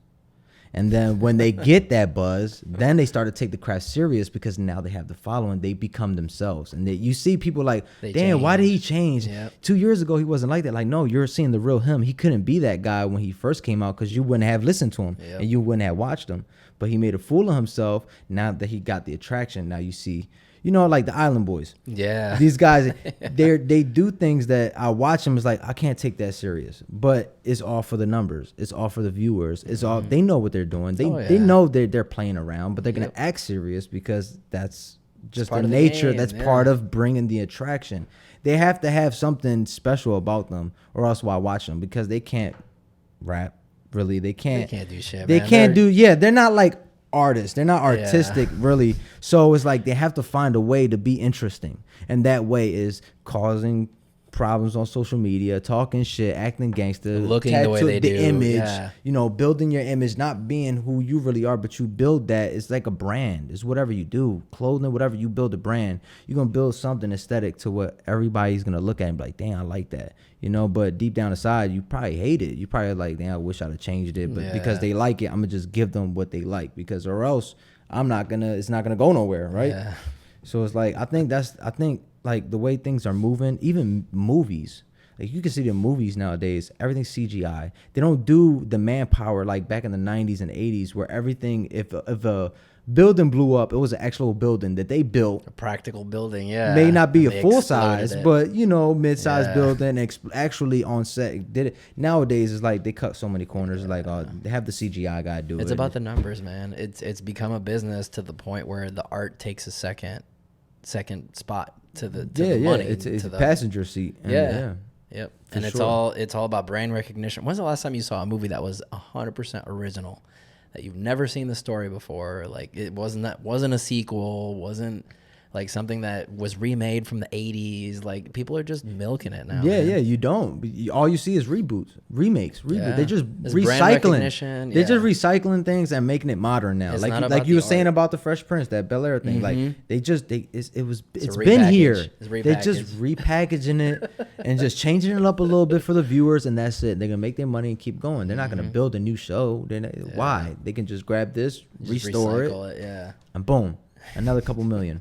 And then when they get that buzz, then they start to take the craft serious because now they have the following. They become themselves. And you see people like, damn, why did he change? Yep. 2 years ago, he wasn't like that. Like, no, you're seeing the real him. He couldn't be that guy when he first came out because you wouldn't have listened to him and you wouldn't have watched him. But he made a fool of himself. Now that he got the attraction, now you see, like the Island Boys. Yeah. These guys, they do things that I watch them. It's like, I can't take that serious, but it's all for the numbers. It's all for the viewers. It's all, they know what they're doing. They know they're playing around, but they're going to act serious because that's just the nature. Game, that's part of bringing the attraction. They have to have something special about them, or else why watch them? Because they can't rap. Really, they can't do shit. They man. can't do. Yeah, they're not like artists. They're not artistic, really. So it's like they have to find a way to be interesting, and that way is causing problems on social media, talking shit, acting gangster, looking the way they the do, image, building your image, not being who you really are, but you build that. It's like a brand. It's whatever you do, clothing, whatever you build a brand. You're gonna build something aesthetic to what everybody's gonna look at and be like, damn, I like that. But deep down inside, you probably hate it. You probably like, damn, I wish I'd have changed it, but because they like it, I'm gonna just give them what they like, because or else it's not gonna go nowhere, right? Yeah. So it's like, I think like the way things are moving, even movies, like you can see the movies nowadays, everything's CGI. They don't do the manpower like back in the 90s and 80s where everything, if a building blew up, it was an actual building that they built. A practical building, yeah. May not be And a they full exploded size, it. but mid-sized building, actually on set did it. Nowadays it's like they cut so many corners, like they have the CGI guy do it. It's about the numbers, man. It's become a business to the point where the art takes a second spot to the money. It's to a the passenger seat. And Yep. And it's all about brand recognition. When's the last time you saw a movie that was 100% original, that you've never seen the story before? Like it wasn't a sequel, wasn't like something that was remade from the 80s. Like people are just milking it now. Yeah, man. you don't. All you see is reboots, remakes. Yeah. They just It's brand recognition, They're just recycling things and making it modern now. It's Like you were saying about the Fresh Prince, that Bel Air thing. Like it's been here. They're just repackaging it and just changing it up a little bit for the viewers, and that's it. They're gonna make their money and keep going. They're not gonna build a new show. Why? They can just grab this, just restore it, and boom. Another couple million.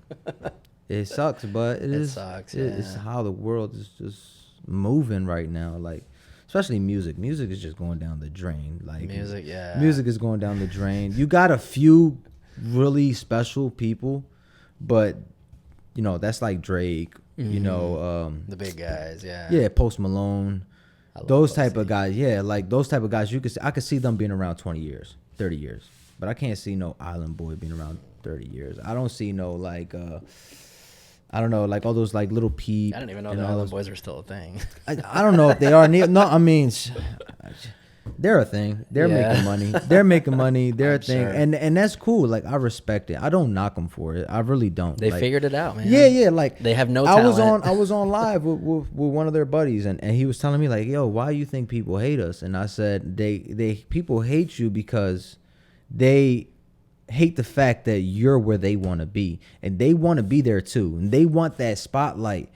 It sucks, but it sucks. It's how the world is just moving right now. Like, especially music. Music is just going down the drain. Like music is going down the drain. You got a few really special people, but you know that's like Drake. You know, the big guys. Yeah, Post Malone. Those type of guys. Yeah, like those type of guys. I could see them being around 20 years, 30 years, but I can't see no Island Boy being around 30 years. I don't see no like I don't know, like all those like Little Peep. I didn't even know the Island Boys were still a thing. I don't know if they are. No, I mean they're a thing. They're making money. They're making money. They're a thing, sure. and that's cool. Like I respect it. I don't knock them for it. I really don't. They figured it out, man. Yeah. Like they have no talent. I was on live with one of their buddies, and he was telling me like, "Yo, why you think people hate us?" And I said, "They people hate you because they hate the fact that you're where they want to be, and they want to be there too, and they want that spotlight.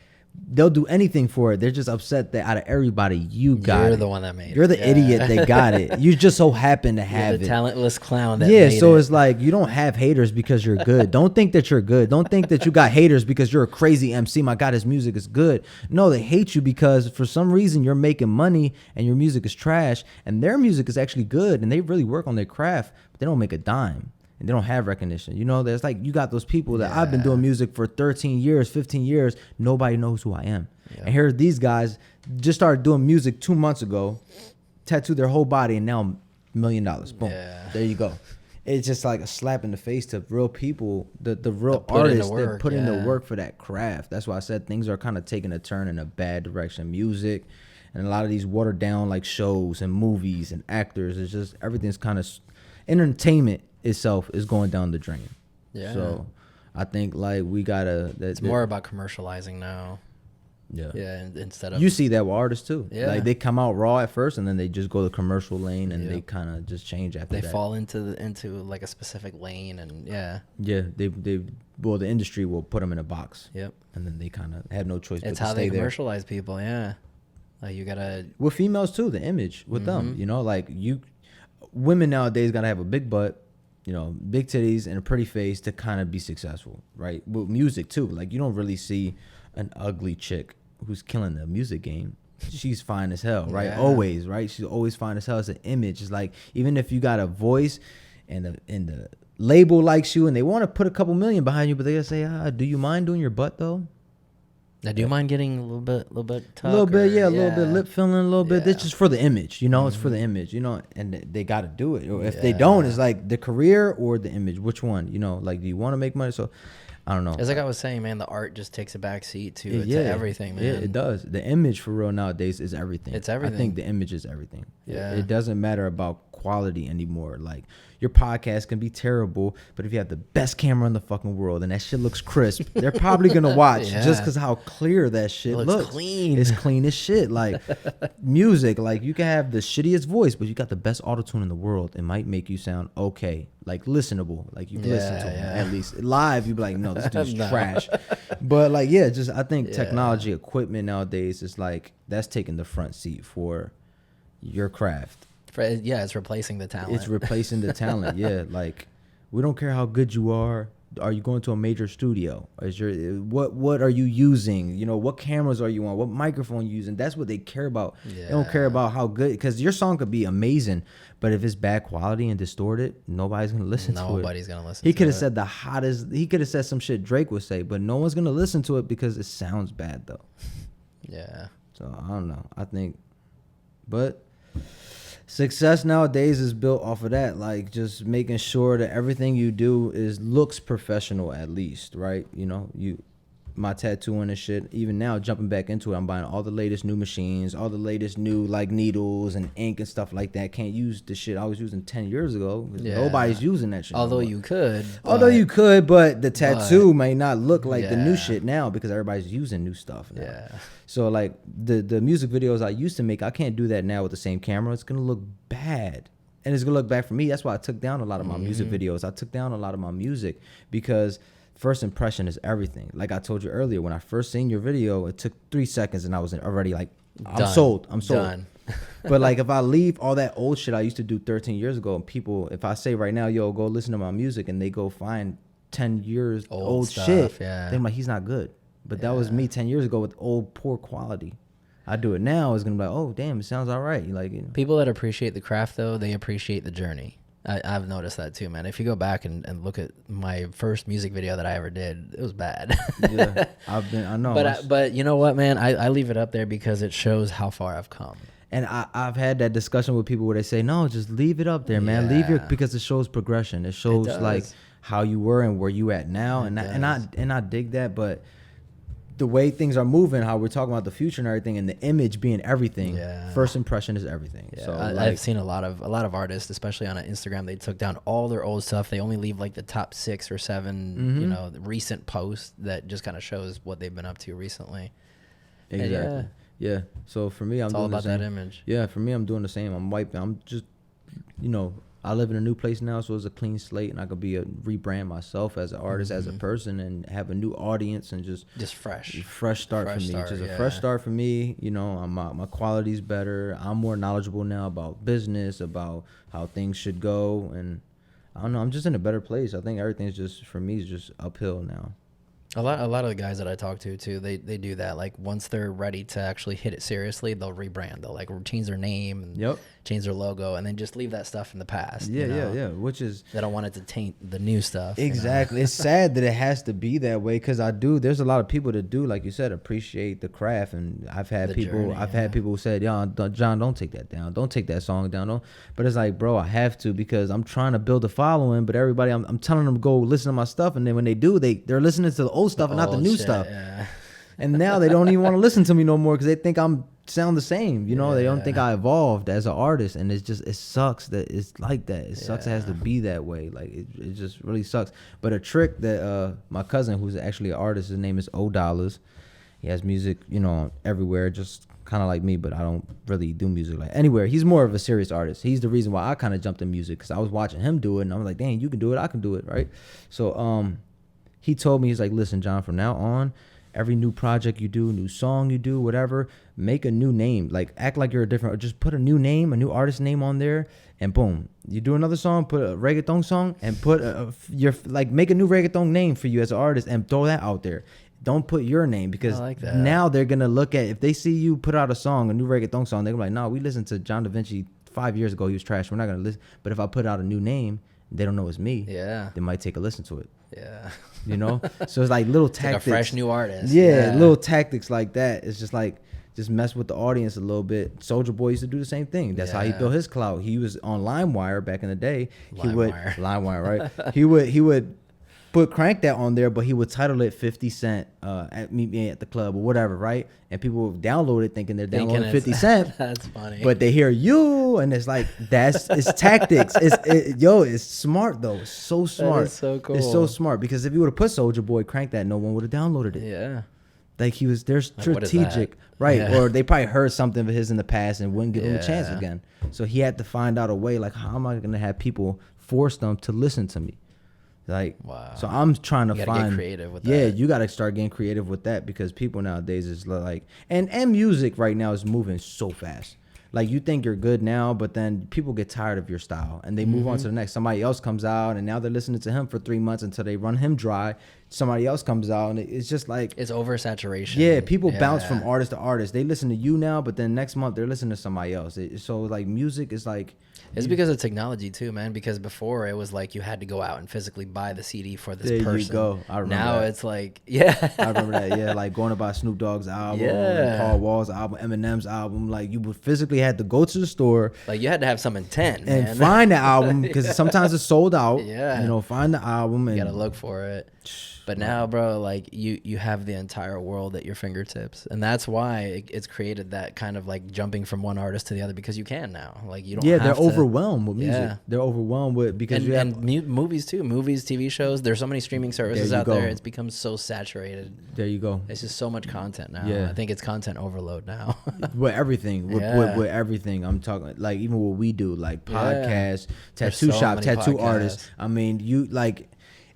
They'll do anything for it. They're just upset that out of everybody, you're the one that made it. You're the idiot that got it. You just so happen to have the it. Talentless clown that made so it. It's like you don't have haters because you're good. Don't think that you're good. Don't think that you got haters because you're a crazy MC. My God, his music is good. No, they hate you because for some reason you're making money and your music is trash, and their music is actually good, and they really work on their craft, but they don't make a dime. And they don't have recognition. You know, there's like, you got those people that I've been doing music for 13 years, 15 years. Nobody knows who I am. Yeah. And here are these guys just started doing music 2 months ago, tattooed their whole body, and now $1 million. Boom. Yeah. There you go. It's just like a slap in the face to real people, the real artists that put in the work for that craft. That's why I said things are kind of taking a turn in a bad direction. Music and a lot of these watered down like shows and movies and actors. It's just everything's kind of entertainment itself is going down the drain. Yeah. So I think like we gotta. It's more about commercializing now. Yeah. Yeah. Instead of, you see that with artists too. Yeah. Like they come out raw at first, and then they just go the commercial lane, and they kind of just change after that. They fall into like a specific lane, and yeah. The industry will put them in a box. Yep. And then they kind of have no choice. It's but to how stay they commercialize people. Yeah. Like you gotta with females too. The image with them, you know, like women nowadays gotta have a big butt. You know, big titties and a pretty face to kind of be successful, right? With music too, like you don't really see an ugly chick who's killing the music game. She's fine as hell, right? Yeah. Always, right? She's always fine as hell. It's an image. It's like even if you got a voice and the label likes you and they want to put a couple million behind you, but they gotta say, do you mind doing your butt though? Now, do you mind getting a little bit tuck? A little bit lip filling, a little bit. That's just for the image, you know. It's for the image, you know, and they got to do it. Or if they don't, it's like the career or the image. Which one, you know? Like, do you want to make money? So, I don't know. It's like I was saying, man. The art just takes a back seat to everything, man. Yeah, it does. The image for real nowadays is everything. It's everything. I think the image is everything. Yeah, it doesn't matter about quality anymore. Like your podcast can be terrible, but if you have the best camera in the fucking world and that shit looks crisp, they're probably gonna watch just because how clear that shit looks. Clean. It's clean as shit. Like music, like you can have the shittiest voice, but you got the best autotune in the world. It might make you sound okay, like listenable. Like you can listen to them at least live. You'd be like, no, this dude's trash. But like, just I think technology, equipment nowadays is like that's taking the front seat for your craft. It's replacing the talent. It's replacing the talent. Yeah, like we don't care how good you are. Are you going to a major studio? What are you using? You know, what cameras are you on? What microphone are you using? That's what they care about. Yeah. They don't care about how good, because your song could be amazing, but if it's bad quality and distorted, nobody's gonna listen to it. Nobody's gonna listen. He could have said the hottest. He could have said some shit Drake would say, but no one's gonna listen to it because it sounds bad though. Yeah. So I don't know. I think, but. Success nowadays is built off of that, like just making sure that everything you do looks professional at least, right? You know, my tattooing and shit, even now jumping back into it, I'm buying all the latest new machines, all the latest new like needles and ink and stuff like that. Can't use the shit I was using 10 years ago. Nobody's using that shit. Although no you could. But the tattoo may not look like the new shit now because everybody's using new stuff now. Yeah. So like the music videos I used to make, I can't do that now with the same camera. It's gonna look bad. And it's gonna look bad for me. That's why I took down a lot of my music videos. I took down a lot of my music because first impression is everything. Like I told you earlier, when I first seen your video, it took 3 seconds and I was already like, I'm sold. Done. But like if I leave all that old shit I used to do 13 years ago, and people, if I say right now, yo, go listen to my music, and they go find 10 years old stuff, shit, then I'm like, he's not good. But that was me 10 years ago with old, poor quality. I do it now, it's gonna be like, oh damn, it sounds all right. Like, you know. People that appreciate the craft though, they appreciate the journey. I've noticed that too, man. If you go back and look at my first music video that I ever did, it was bad. Yeah, I know. But you know what, man? I leave it up there because it shows how far I've come. And I've had that discussion with people where they say, no, just leave it up there, man. Leave your, because it shows progression. It shows like how you were and where you at now. And I dig that, but the way things are moving, how we're talking about the future and everything, and the image being everything. First impression is everything. Yeah. So I've seen a lot of artists, especially on Instagram, they took down all their old stuff. They only leave like the top 6 or 7, you know, recent posts that just kind of shows what they've been up to recently. Exactly. Yeah. So for me, I'm doing all about the same. that image. Yeah. For me, I'm doing the same. I'm wiping. I'm just, you know, I live in a new place now, so it's a clean slate, and I could rebrand myself as an artist, as a person, and have a new audience, and just fresh start for me. Just a fresh start for me. You know, my quality's better. I'm more knowledgeable now about business, about how things should go, and I don't know. I'm just in a better place. I think everything's just, for me, is just uphill now. A lot of the guys that I talk to too, they do that. Like once they're ready to actually hit it seriously, they'll rebrand. They'll like change their name and change their logo, and then just leave that stuff in the past. Yeah. Which is, they don't want it to taint the new stuff. Exactly. You know? It's sad that it has to be that way, because there's a lot of people that do, like you said, appreciate the craft. And I've had people who said, "Yo, John, don't take that down. Don't take that song down." But it's like, bro, I have to, because I'm trying to build a following. But everybody, I'm telling them to go listen to my stuff, and then when they do, they're listening to the old stuff and not the new stuff. Yeah. And now they don't even want to listen to me no more, because they think I'm sound the same. You know, they don't think I evolved as an artist, and it sucks that it's like that. It sucks it has to be that way. Like it just really sucks. But a trick that my cousin, who's actually an artist, his name is $. He has music, you know, everywhere, just kind of like me, but I don't really do music like anywhere. He's more of a serious artist. He's the reason why I kind of jumped in music, because I was watching him do it, and I was like, dang, you can do it, I can do it, right? So he told me, he's like, listen, John, from now on, every new project you do, new song you do, whatever, make a new name. Like, act like you're a different, or just put a new name, a new artist name on there, and boom. You do another song, put a reggaeton song, and put make a new reggaeton name for you as an artist, and throw that out there. Don't put your name, because now they're going to look at, if they see you put out a song, a new reggaeton song, they're going to be like, no, we listened to John Divinci 5 years ago. He was trash. We're not going to listen. But if I put out a new name, they don't know it's me. Yeah. They might take a listen to it. Yeah. You know? So it's like little tactics. Like a fresh new artist. Yeah, little tactics like that. It's just like, just mess with the audience a little bit. Soulja Boy used to do the same thing. That's how he built his clout. He was on LimeWire back in the day. LimeWire, right? He would crank that on there, but he would title it 50 Cent at Meet Me at the Club or whatever, right? And people would download it thinking they're downloading 50 Cent. That's funny. But they hear you, and it's like, it's tactics. It's smart though. It's so smart. That is so cool. It's so smart, because if you would have put Soulja Boy crank that, no one would have downloaded it. Yeah. Like they're strategic, right? Yeah. Or they probably heard something of his in the past and wouldn't give him a chance again. So he had to find out a way, like, how am I going to have people force them to listen to me? Like, wow. So I'm trying to find, get creative with that. Yeah, you got to start getting creative with that, because people nowadays is like, and music right now is moving so fast. Like, you think you're good now, but then people get tired of your style and they move on to the next. Somebody else comes out, and now they're listening to him for 3 months until they run him dry. Somebody else comes out, and it's just like, it's oversaturation. Yeah, people bounce from artist to artist. They listen to you now, but then next month they're listening to somebody else. So like, music is like, it's because of technology too, man. Because before it was like you had to go out and physically buy the CD for this person. There you go. I remember now that. It's like, I remember that. Yeah, like going to buy Snoop Dogg's album, Paul Wall's album, Eminem's album. Like, you would physically had to go to the store. Like, you had to have some intent, and find the album, because sometimes it's sold out. Yeah, you know, find the album, and you gotta look for it. But now, bro, like you have the entire world at your fingertips, and that's why it's created that kind of like jumping from one artist to the other, because you can now. Like you don't. Yeah, have they're to, overwhelmed with music. Yeah. They're overwhelmed with because you have movies too. Movies, TV shows. There's so many streaming services out there. It's become so saturated. There you go. It's just so much content now. Yeah. I think it's content overload now. With everything, with everything. I'm talking like even what we do, like podcasts, tattoo shop, tattoo artists. I mean, you like.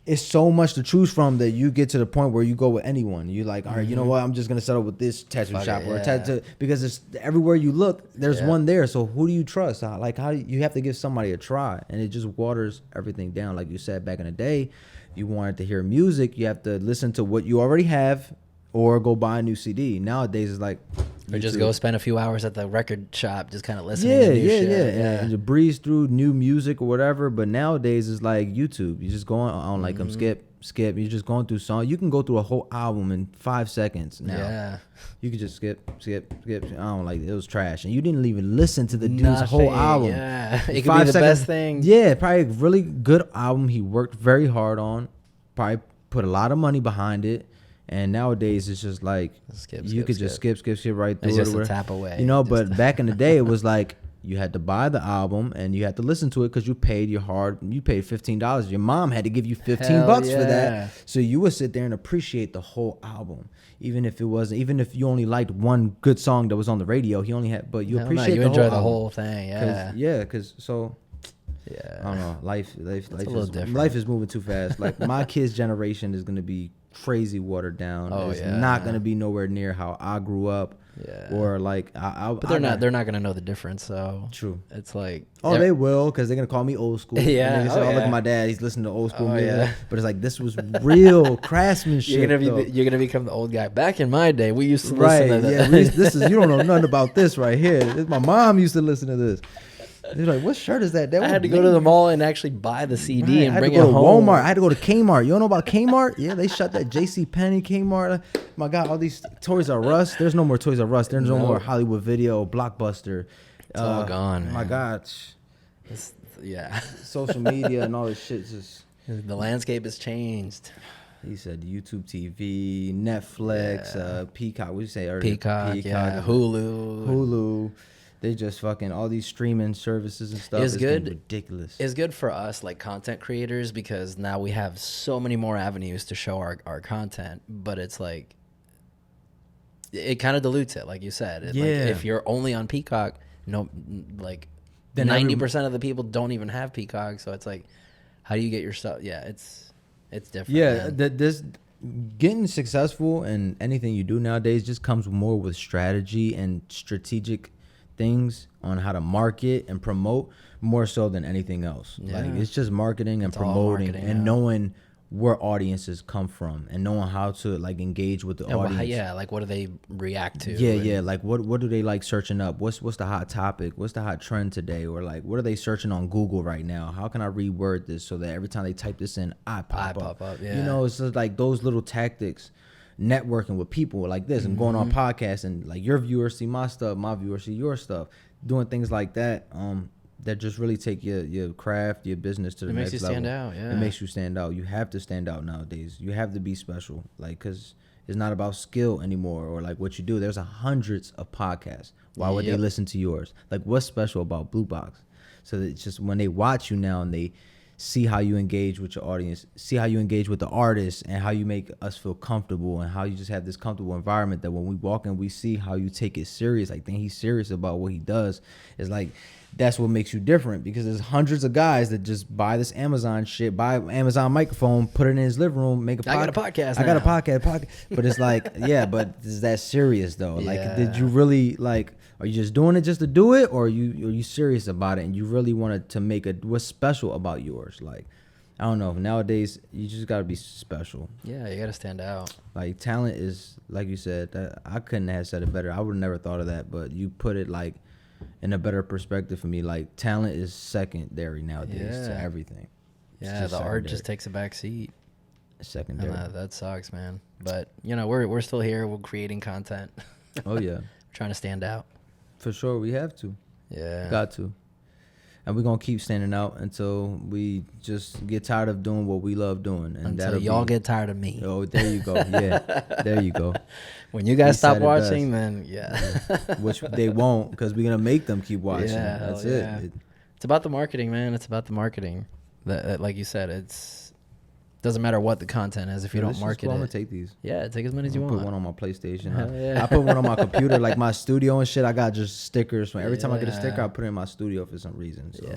It's so much to choose from that you get to the point where you go with anyone. You like, all right, you know what? I'm just gonna settle with this tattoo shop or a tattoo, because it's everywhere you look. There's one there. So who do you trust? How you have to give somebody a try, and it just waters everything down. Like you said back in the day, you wanted to hear music, you have to listen to what you already have, or go buy a new CD. Nowadays, it's like. Or just go spend a few hours at the record shop, just kind of listening to new shit. And you breeze through new music or whatever. But nowadays, it's like YouTube. You just go on like skip. You're just going through songs. You can go through a whole album in 5 seconds now. Yeah. You can just skip. I don't like it. It was trash. And you didn't even listen to the dude's whole album. Yeah. It could be the best thing. Yeah, probably a really good album. He worked very hard on. Probably put a lot of money behind it. And nowadays it's just like you could just skip right through it. It's just a tap away. You know, but back in the day it was like you had to buy the album and you had to listen to it because you paid you paid $15. Your mom had to give you $15 for that. So you would sit there and appreciate the whole album. Even if you only liked one good song that was on the radio, you enjoy the whole thing. Yeah. I don't know. Life is moving too fast. Like my kids' generation is gonna be crazy watered down. It's not gonna be nowhere near how I grew up. Yeah. Or like but they're not gonna know the difference. So true. It's like they will, because they're gonna call me old school. Yeah. Look at my dad. He's listening to old school music. Yeah. But it's like this was real craftsmanship. You're gonna become the old guy. Back in my day, we used to listen to that. Yeah. This is, you don't know nothing about this right here. My mom used to listen to this. They're like, what shirt is that? I had to go to the mall and actually buy the CD and bring it home. Walmart. I had to go to Kmart. You don't know about Kmart? Yeah, they shut that. JCPenney, Kmart. My God, all these Toys R Us. There's no more Toys R Us. There's no more Hollywood Video, Blockbuster. It's all gone, man. My God. Social media and all this shit just. The landscape has changed. He said YouTube TV, Netflix, Peacock. What did you say? Peacock, Hulu. They just fucking all these streaming services and stuff. It's good. Ridiculous. It's good for us like content creators, because now we have so many more avenues to show our content. But it's like it kind of dilutes it, like you said. Like, if you're only on Peacock, then 90% of the people don't even have Peacock. So it's like, how do you get your stuff? Yeah, it's different. Yeah, this getting successful in anything you do nowadays just comes more with strategy and strategic things on how to market and promote, more so than anything else. Like it's just marketing and promoting and knowing where audiences come from and knowing how to like engage with the audience. Like what do they react to? Like what do they like searching up? What's the hot topic? What's the hot trend today? Or like what are they searching on Google right now? How can I reword this so that every time they type this in, I pop up. You know, it's just like those little tactics. Networking with people like this and going on podcasts, and like your viewers see my stuff, my viewers see your stuff, doing things like that that just really take your craft, your business to the next level. It makes you stand out. It makes you stand out. You have to stand out nowadays. You have to be special, like, because it's not about skill anymore or like what you do. There's hundreds of podcasts. Why would they listen to yours? Like, what's special about BlueBox? So it's just when they watch you now and they see how you engage with your audience, see how you engage with the artists, and how you make us feel comfortable, and how you just have this comfortable environment that when we walk in, we see how you take it serious. Like, think he's serious about what he does. It's like, that's what makes you different, because there's hundreds of guys that just buy this Amazon shit, buy an Amazon microphone, put it in his living room, make a podcast. I got a podcast. I got a podcast. But it's like, but is that serious though? Like, did you really like? Are you just doing it just to do it, or are you serious about it and you really wanted to make what's special about yours? Like, I don't know. Nowadays, you just gotta be special. Yeah, you gotta stand out. Like, talent is, like you said, I couldn't have said it better. I would have never thought of that, but you put it like in a better perspective for me. Like, talent is secondary nowadays to everything. Yeah, the art just takes a back seat. Secondary. That sucks, man. But you know, we're still here. We're creating content. Oh yeah, trying to stand out. For sure, we have to. Yeah, got to. and we're gonna keep standing out until we just get tired of doing what we love doing. And until y'all get tired of me. Oh, there you go. Yeah, there you go. When you guys stop watching, then which they won't, because we're gonna make them keep watching. Yeah, that's it. It's about the marketing, man. It's about the marketing. That like you said, it's doesn't matter what the content is if you don't market it. I'm gonna take these. Yeah, take as many as you want. Put one on my PlayStation. I put one on my computer, like my studio and shit. I got just stickers. Every time I get a sticker, I put it in my studio for some reason. So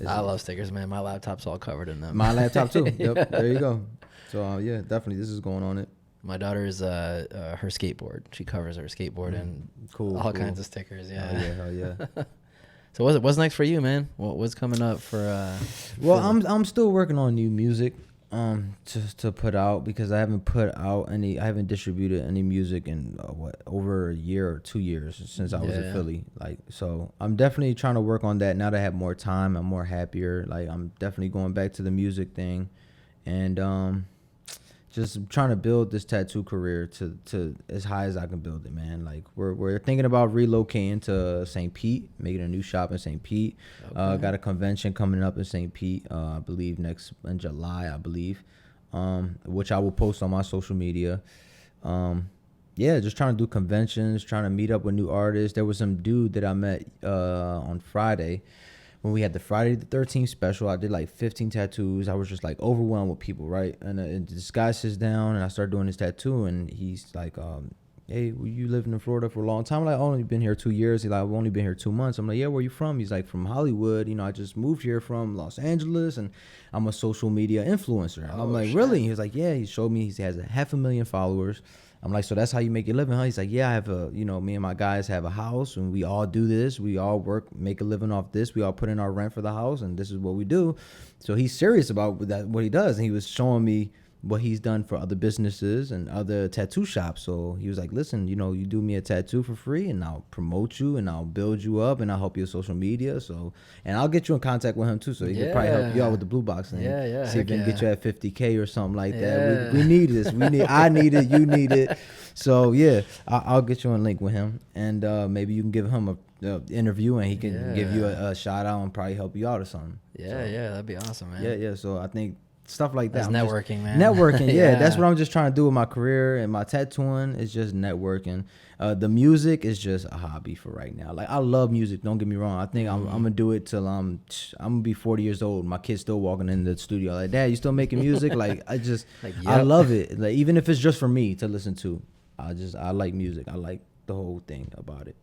I love stickers, man. My laptop's all covered in them. My laptop too. Yep, there you go. So yeah, definitely, this is going on it. My daughter's her skateboard. She covers her skateboard and all kinds of stickers. Yeah. Oh yeah. So what's next for you, man? What's coming up for? Well, I'm still working on new music. To put out, because I haven't distributed any music in over a year or 2 years since I was in Philly. Like, so I'm definitely trying to work on that now that I have more time. I'm more happier. Like, I'm definitely going back to the music thing, and just trying to build this tattoo career to as high as I can build it, man. Like, we're thinking about relocating to St. Pete, making a new shop in St. Pete. Okay. Got a convention coming up in St. Pete, I believe in July, which I will post on my social media. Just trying to do conventions, trying to meet up with new artists. There was some dude that I met on Friday. When we had the Friday the 13th special, I did like 15 tattoos. I was just like overwhelmed with people, right? And this guy sits down and I start doing his tattoo, and he's like, hey, you living in Florida for a long time? I'm like, I've only been here 2 years. He's like, I've only been here 2 months. I'm like, yeah, where you from? He's like, from Hollywood. I just moved here from Los Angeles, and I'm a social media influencer. I'm like, really? He was like, yeah. He showed me he has 500,000 followers. I'm like, so that's how you make your living, huh? He's like, yeah, I have me and my guys have a house, and we all do this. We all work, make a living off this. We all put in our rent for the house, and this is what we do. So he's serious about what he does. And he was showing me what he's done for other businesses and other tattoo shops. So he was like, listen, you do me a tattoo for free, and I'll promote you, and I'll build you up, and I'll help you with social media. So, and I'll get you in contact with him too, so he can probably help you out with the BlueBox thing. Yeah. See if we can get you at 50K or something like that. We need this. I need it. You need it. So yeah, I'll get you in link with him, and maybe you can give him a interview, and he can give you a shout out and probably help you out or something. Yeah, that'd be awesome, man. Yeah. So I think stuff like that. That's networking, man. Networking, yeah. That's what I'm just trying to do with my career, and my tattooing is just networking. The music is just a hobby for right now. Like, I love music, don't get me wrong. I think I'm gonna do it till I'm gonna be 40 years old. My kid's still walking in the studio like, Dad, you still making music? Like, I just I love it. Like, even if it's just for me to listen to, I like music. I like the whole thing about it.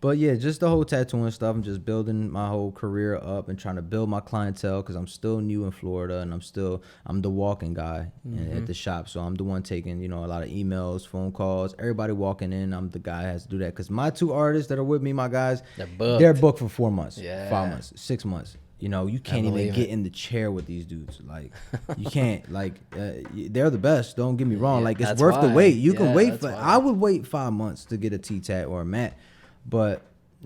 But yeah, just the whole tattooing stuff. I'm just building my whole career up and trying to build my clientele, because I'm still new in Florida, and I'm the walking guy at the shop. So I'm the one taking, a lot of emails, phone calls, everybody walking in. I'm the guy that has to do that, because my 2 artists that are with me, my guys, they're booked for 4 months, 5 months, 6 months. You can't even get in the chair with these dudes. Like, you can't. Like, they're the best. Don't get me wrong. Like, it's worth the wait. You can wait I would wait 5 months to get a T-tat or a mat. But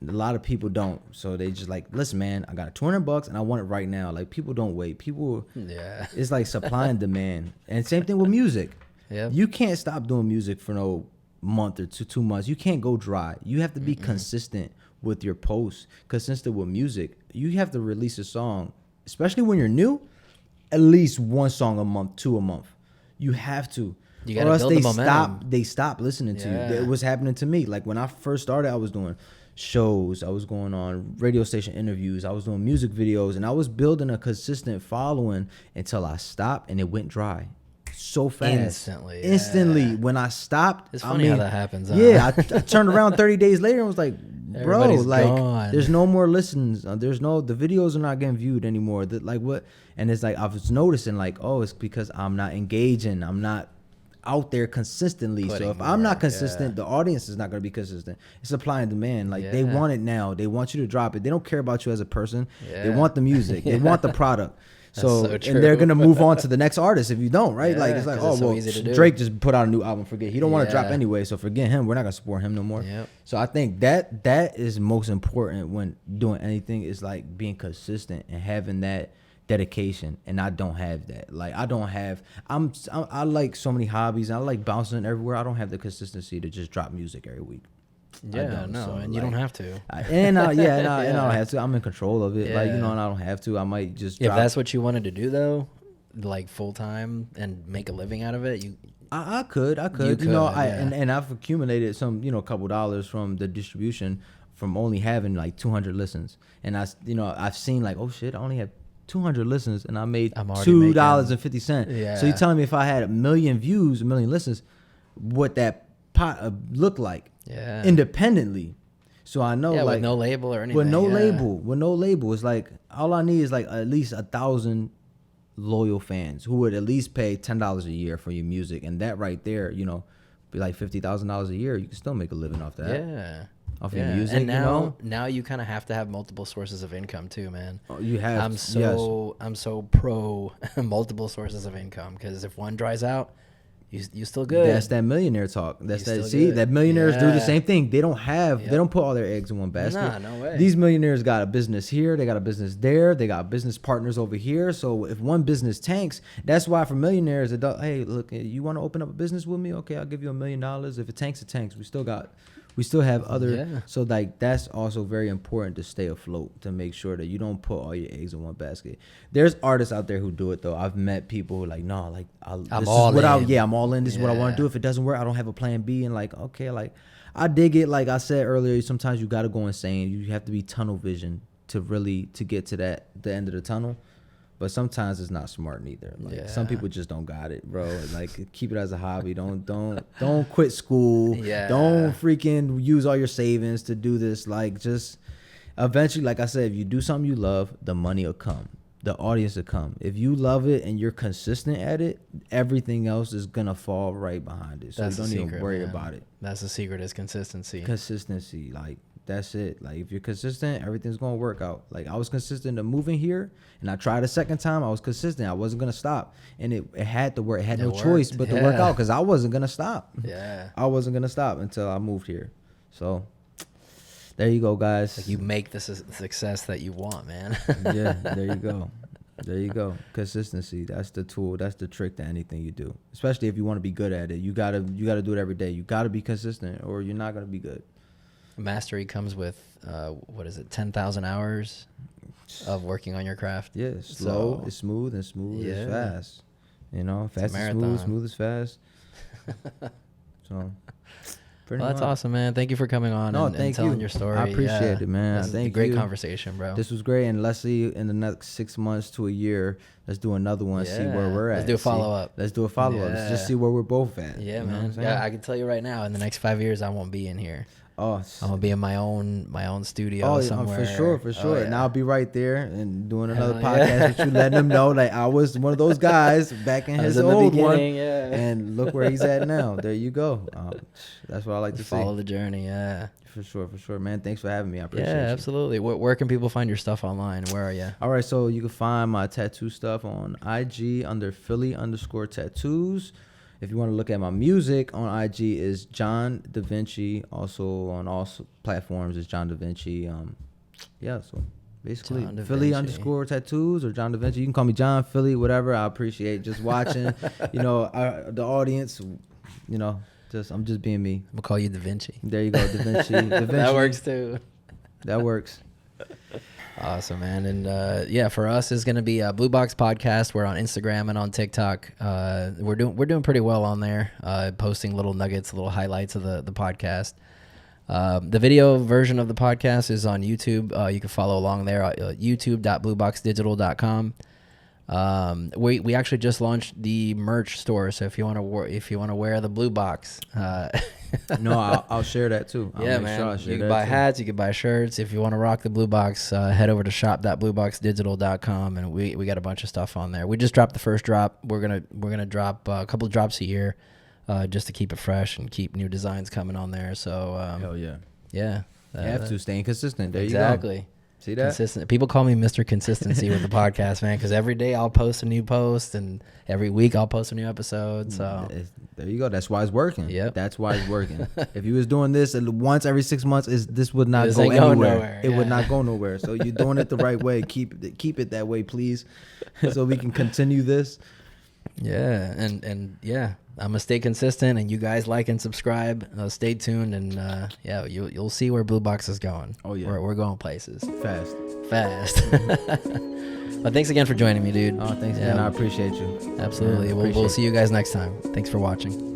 a lot of people don't. So they just like, listen, man, I got $200 and I want it right now. Like, people don't wait. People, it's like supply and demand. And same thing with music. Yeah. You can't stop doing music for no month or 2 months. You can't go dry. You have to be consistent with your posts. Consistent with music. You have to release a song, especially when you're new, at least 1 song a month, 2 a month. You have to. You gotta build the momentum. They stop listening to you. It was happening to me. Like, when I first started, I was doing shows, I was going on radio station interviews, I was doing music videos, and I was building a consistent following until I stopped, and it went dry so fast. Instantly. When I stopped, it's funny how that happens. Yeah, I turned around 30 days later and was like, bro, like, gone. There's no more listens. The videos are not getting viewed anymore. Like, what? And it's like, I was noticing, like, oh, it's because I'm not engaging. I'm not out there consistently. So if I'm not consistent, the audience is not going to be consistent. It's supply and demand. Like, they want it now. They want you to drop it. They don't care about you as a person. They want the music. They want the product. So and they're going to move on to the next artist if you don't, right? Like, it's like, oh, well, Drake just put out a new album. Forget. He don't want to drop anyway, so forget him. We're not going to support him no more. So I think that is most important when doing anything, is like being consistent and having that dedication. And I don't have that. Like, I like so many hobbies, and I like bouncing everywhere. I don't have the consistency to just drop music every week. Yeah, no, So, and you don't have to. I don't have to. I'm in control of it. Like, you know, and I don't have to. I might just if that's what you wanted to do though, like full time and make a living out of it, I could. You know, and I've accumulated some, you know, a couple dollars from the distribution from only having like 200 listens. And I've seen like, oh shit, I only have 200 listens and I made $2.50. Yeah. So you're telling me if I had 1 million views, 1 million listens, what that pot look like independently. So I know, like, with no label or anything. With no label. It's like all I need is like at least 1,000 loyal fans who would at least pay $10 a year for your music, and that right there, you know, be like $50,000 a year. You can still make a living off that. Off your music. And now you kind of have to have multiple sources of income too, man. Oh, you have. I'm so pro multiple sources of income, because if one dries out, you still good. That's that millionaire talk. That's that. See, that millionaires do the same thing. They don't have. They don't put all their eggs in one basket. Nah, no way. These millionaires got a business here. They got a business there. They got business partners over here. So if one business tanks, that's why for millionaires, hey, look, you want to open up a business with me? Okay, I'll give you $1 million. If it tanks, it tanks. We still have other. So like that's also very important to stay afloat, to make sure that you don't put all your eggs in one basket. There's artists out there who do it though. I've met people who are like, no, like I'm all in. This is what I want to do. If it doesn't work, I don't have a plan B. And like, okay, like I dig it. Like I said earlier, sometimes you got to go insane. You have to be tunnel vision to get to the end of the tunnel. But sometimes it's not smart neither. Like some people just don't got it, bro. Like keep it as a hobby. Don't quit school. Don't freaking use all your savings to do this. Like just eventually, like I said, if you do something you love, the money will come. The audience will come. If you love it and you're consistent at it, everything else is gonna fall right behind it. So you don't even worry about it. That's the secret, is consistency. Consistency, like that's it. Like if you're consistent, everything's gonna work out. Like I was consistent to moving here, and I tried a second time. I was consistent. I wasn't gonna stop, and it had to work. It had no choice but to work out, because I wasn't gonna stop. I wasn't gonna stop until I moved here. So there you go, guys. Like you make the success that you want, man. There you go. There you go. Consistency. That's the tool. That's the trick to anything you do. Especially if you want to be good at it. You gotta do it every day. You gotta be consistent, or you're not gonna be good. Mastery comes with 10,000 hours of working on your craft. Yeah, slow is smooth, and smooth is fast. You know, fast is smooth, smooth is fast. So that's awesome, man. Thank you for coming on and telling your story. I appreciate it, man. This is a great conversation, bro. This was great, and let's see in the next 6 months to a year, let's do another one, see where we're at. Let's do a follow-up. Let's do a follow-up. Let's just see where we're both at. Yeah, man. I can tell you right now, in the next 5 years, I won't be in here. Oh, I'm gonna be in my own studio somewhere. For sure. And I'll be right there and doing another podcast with you, letting them know like I was one of those guys back in his old one. And look where he's at now. There you go. That's what I like to follow the journey. For sure, man. Thanks for having me. I appreciate it. Yeah, absolutely. Where can people find your stuff online? Where are you? All right, so you can find my tattoo stuff on IG under Philly_tattoos. If you want to look at my music on IG, is John Divinci. Also on all platforms is John Divinci. So basically Philly_tattoos or John Divinci. You can call me John, Philly, whatever. I appreciate just watching. The audience. I'm just being me. I'm gonna call you Da Vinci. There you go, Da Vinci. That works too. That works. Awesome, man. And for us, it's gonna be a BlueBox podcast. We're on Instagram and on TikTok. We're doing pretty well on there, posting little nuggets, little highlights of the podcast. The video version of the podcast is on YouTube. You can follow along there at youtube.blueboxdigital.com. We actually just launched the merch store, so if you want to wear the Blue Box, no, I'll share that too. Man. You can buy hats, you can buy shirts. If you want to rock the Blue Box, head over to shop.blueboxdigital.com, and we got a bunch of stuff on there. We just dropped the first drop. We're gonna drop a couple of drops a year, just to keep it fresh and keep new designs coming on there. So hell yeah, you have to stay consistent. There exactly. You go. See that? Consistent. People call me Mr. Consistency with the podcast, man, because every day I'll post a new post, and every week I'll post a new episode. So there you go. That's why it's working. Yep. That's why it's working. If you was doing this once every 6 months, this would not go anywhere. It would not go nowhere. So you're doing it the right way. Keep it that way, please, so we can continue this. Yeah, and yeah, I'm gonna stay consistent, and you guys like and subscribe. Stay tuned, and yeah, you'll see where BlueBox is going. Oh yeah, we're going places fast. But thanks again for joining me, dude. Oh, thanks, man. I appreciate you. Absolutely. Yeah, We'll see you guys next time. Thanks for watching.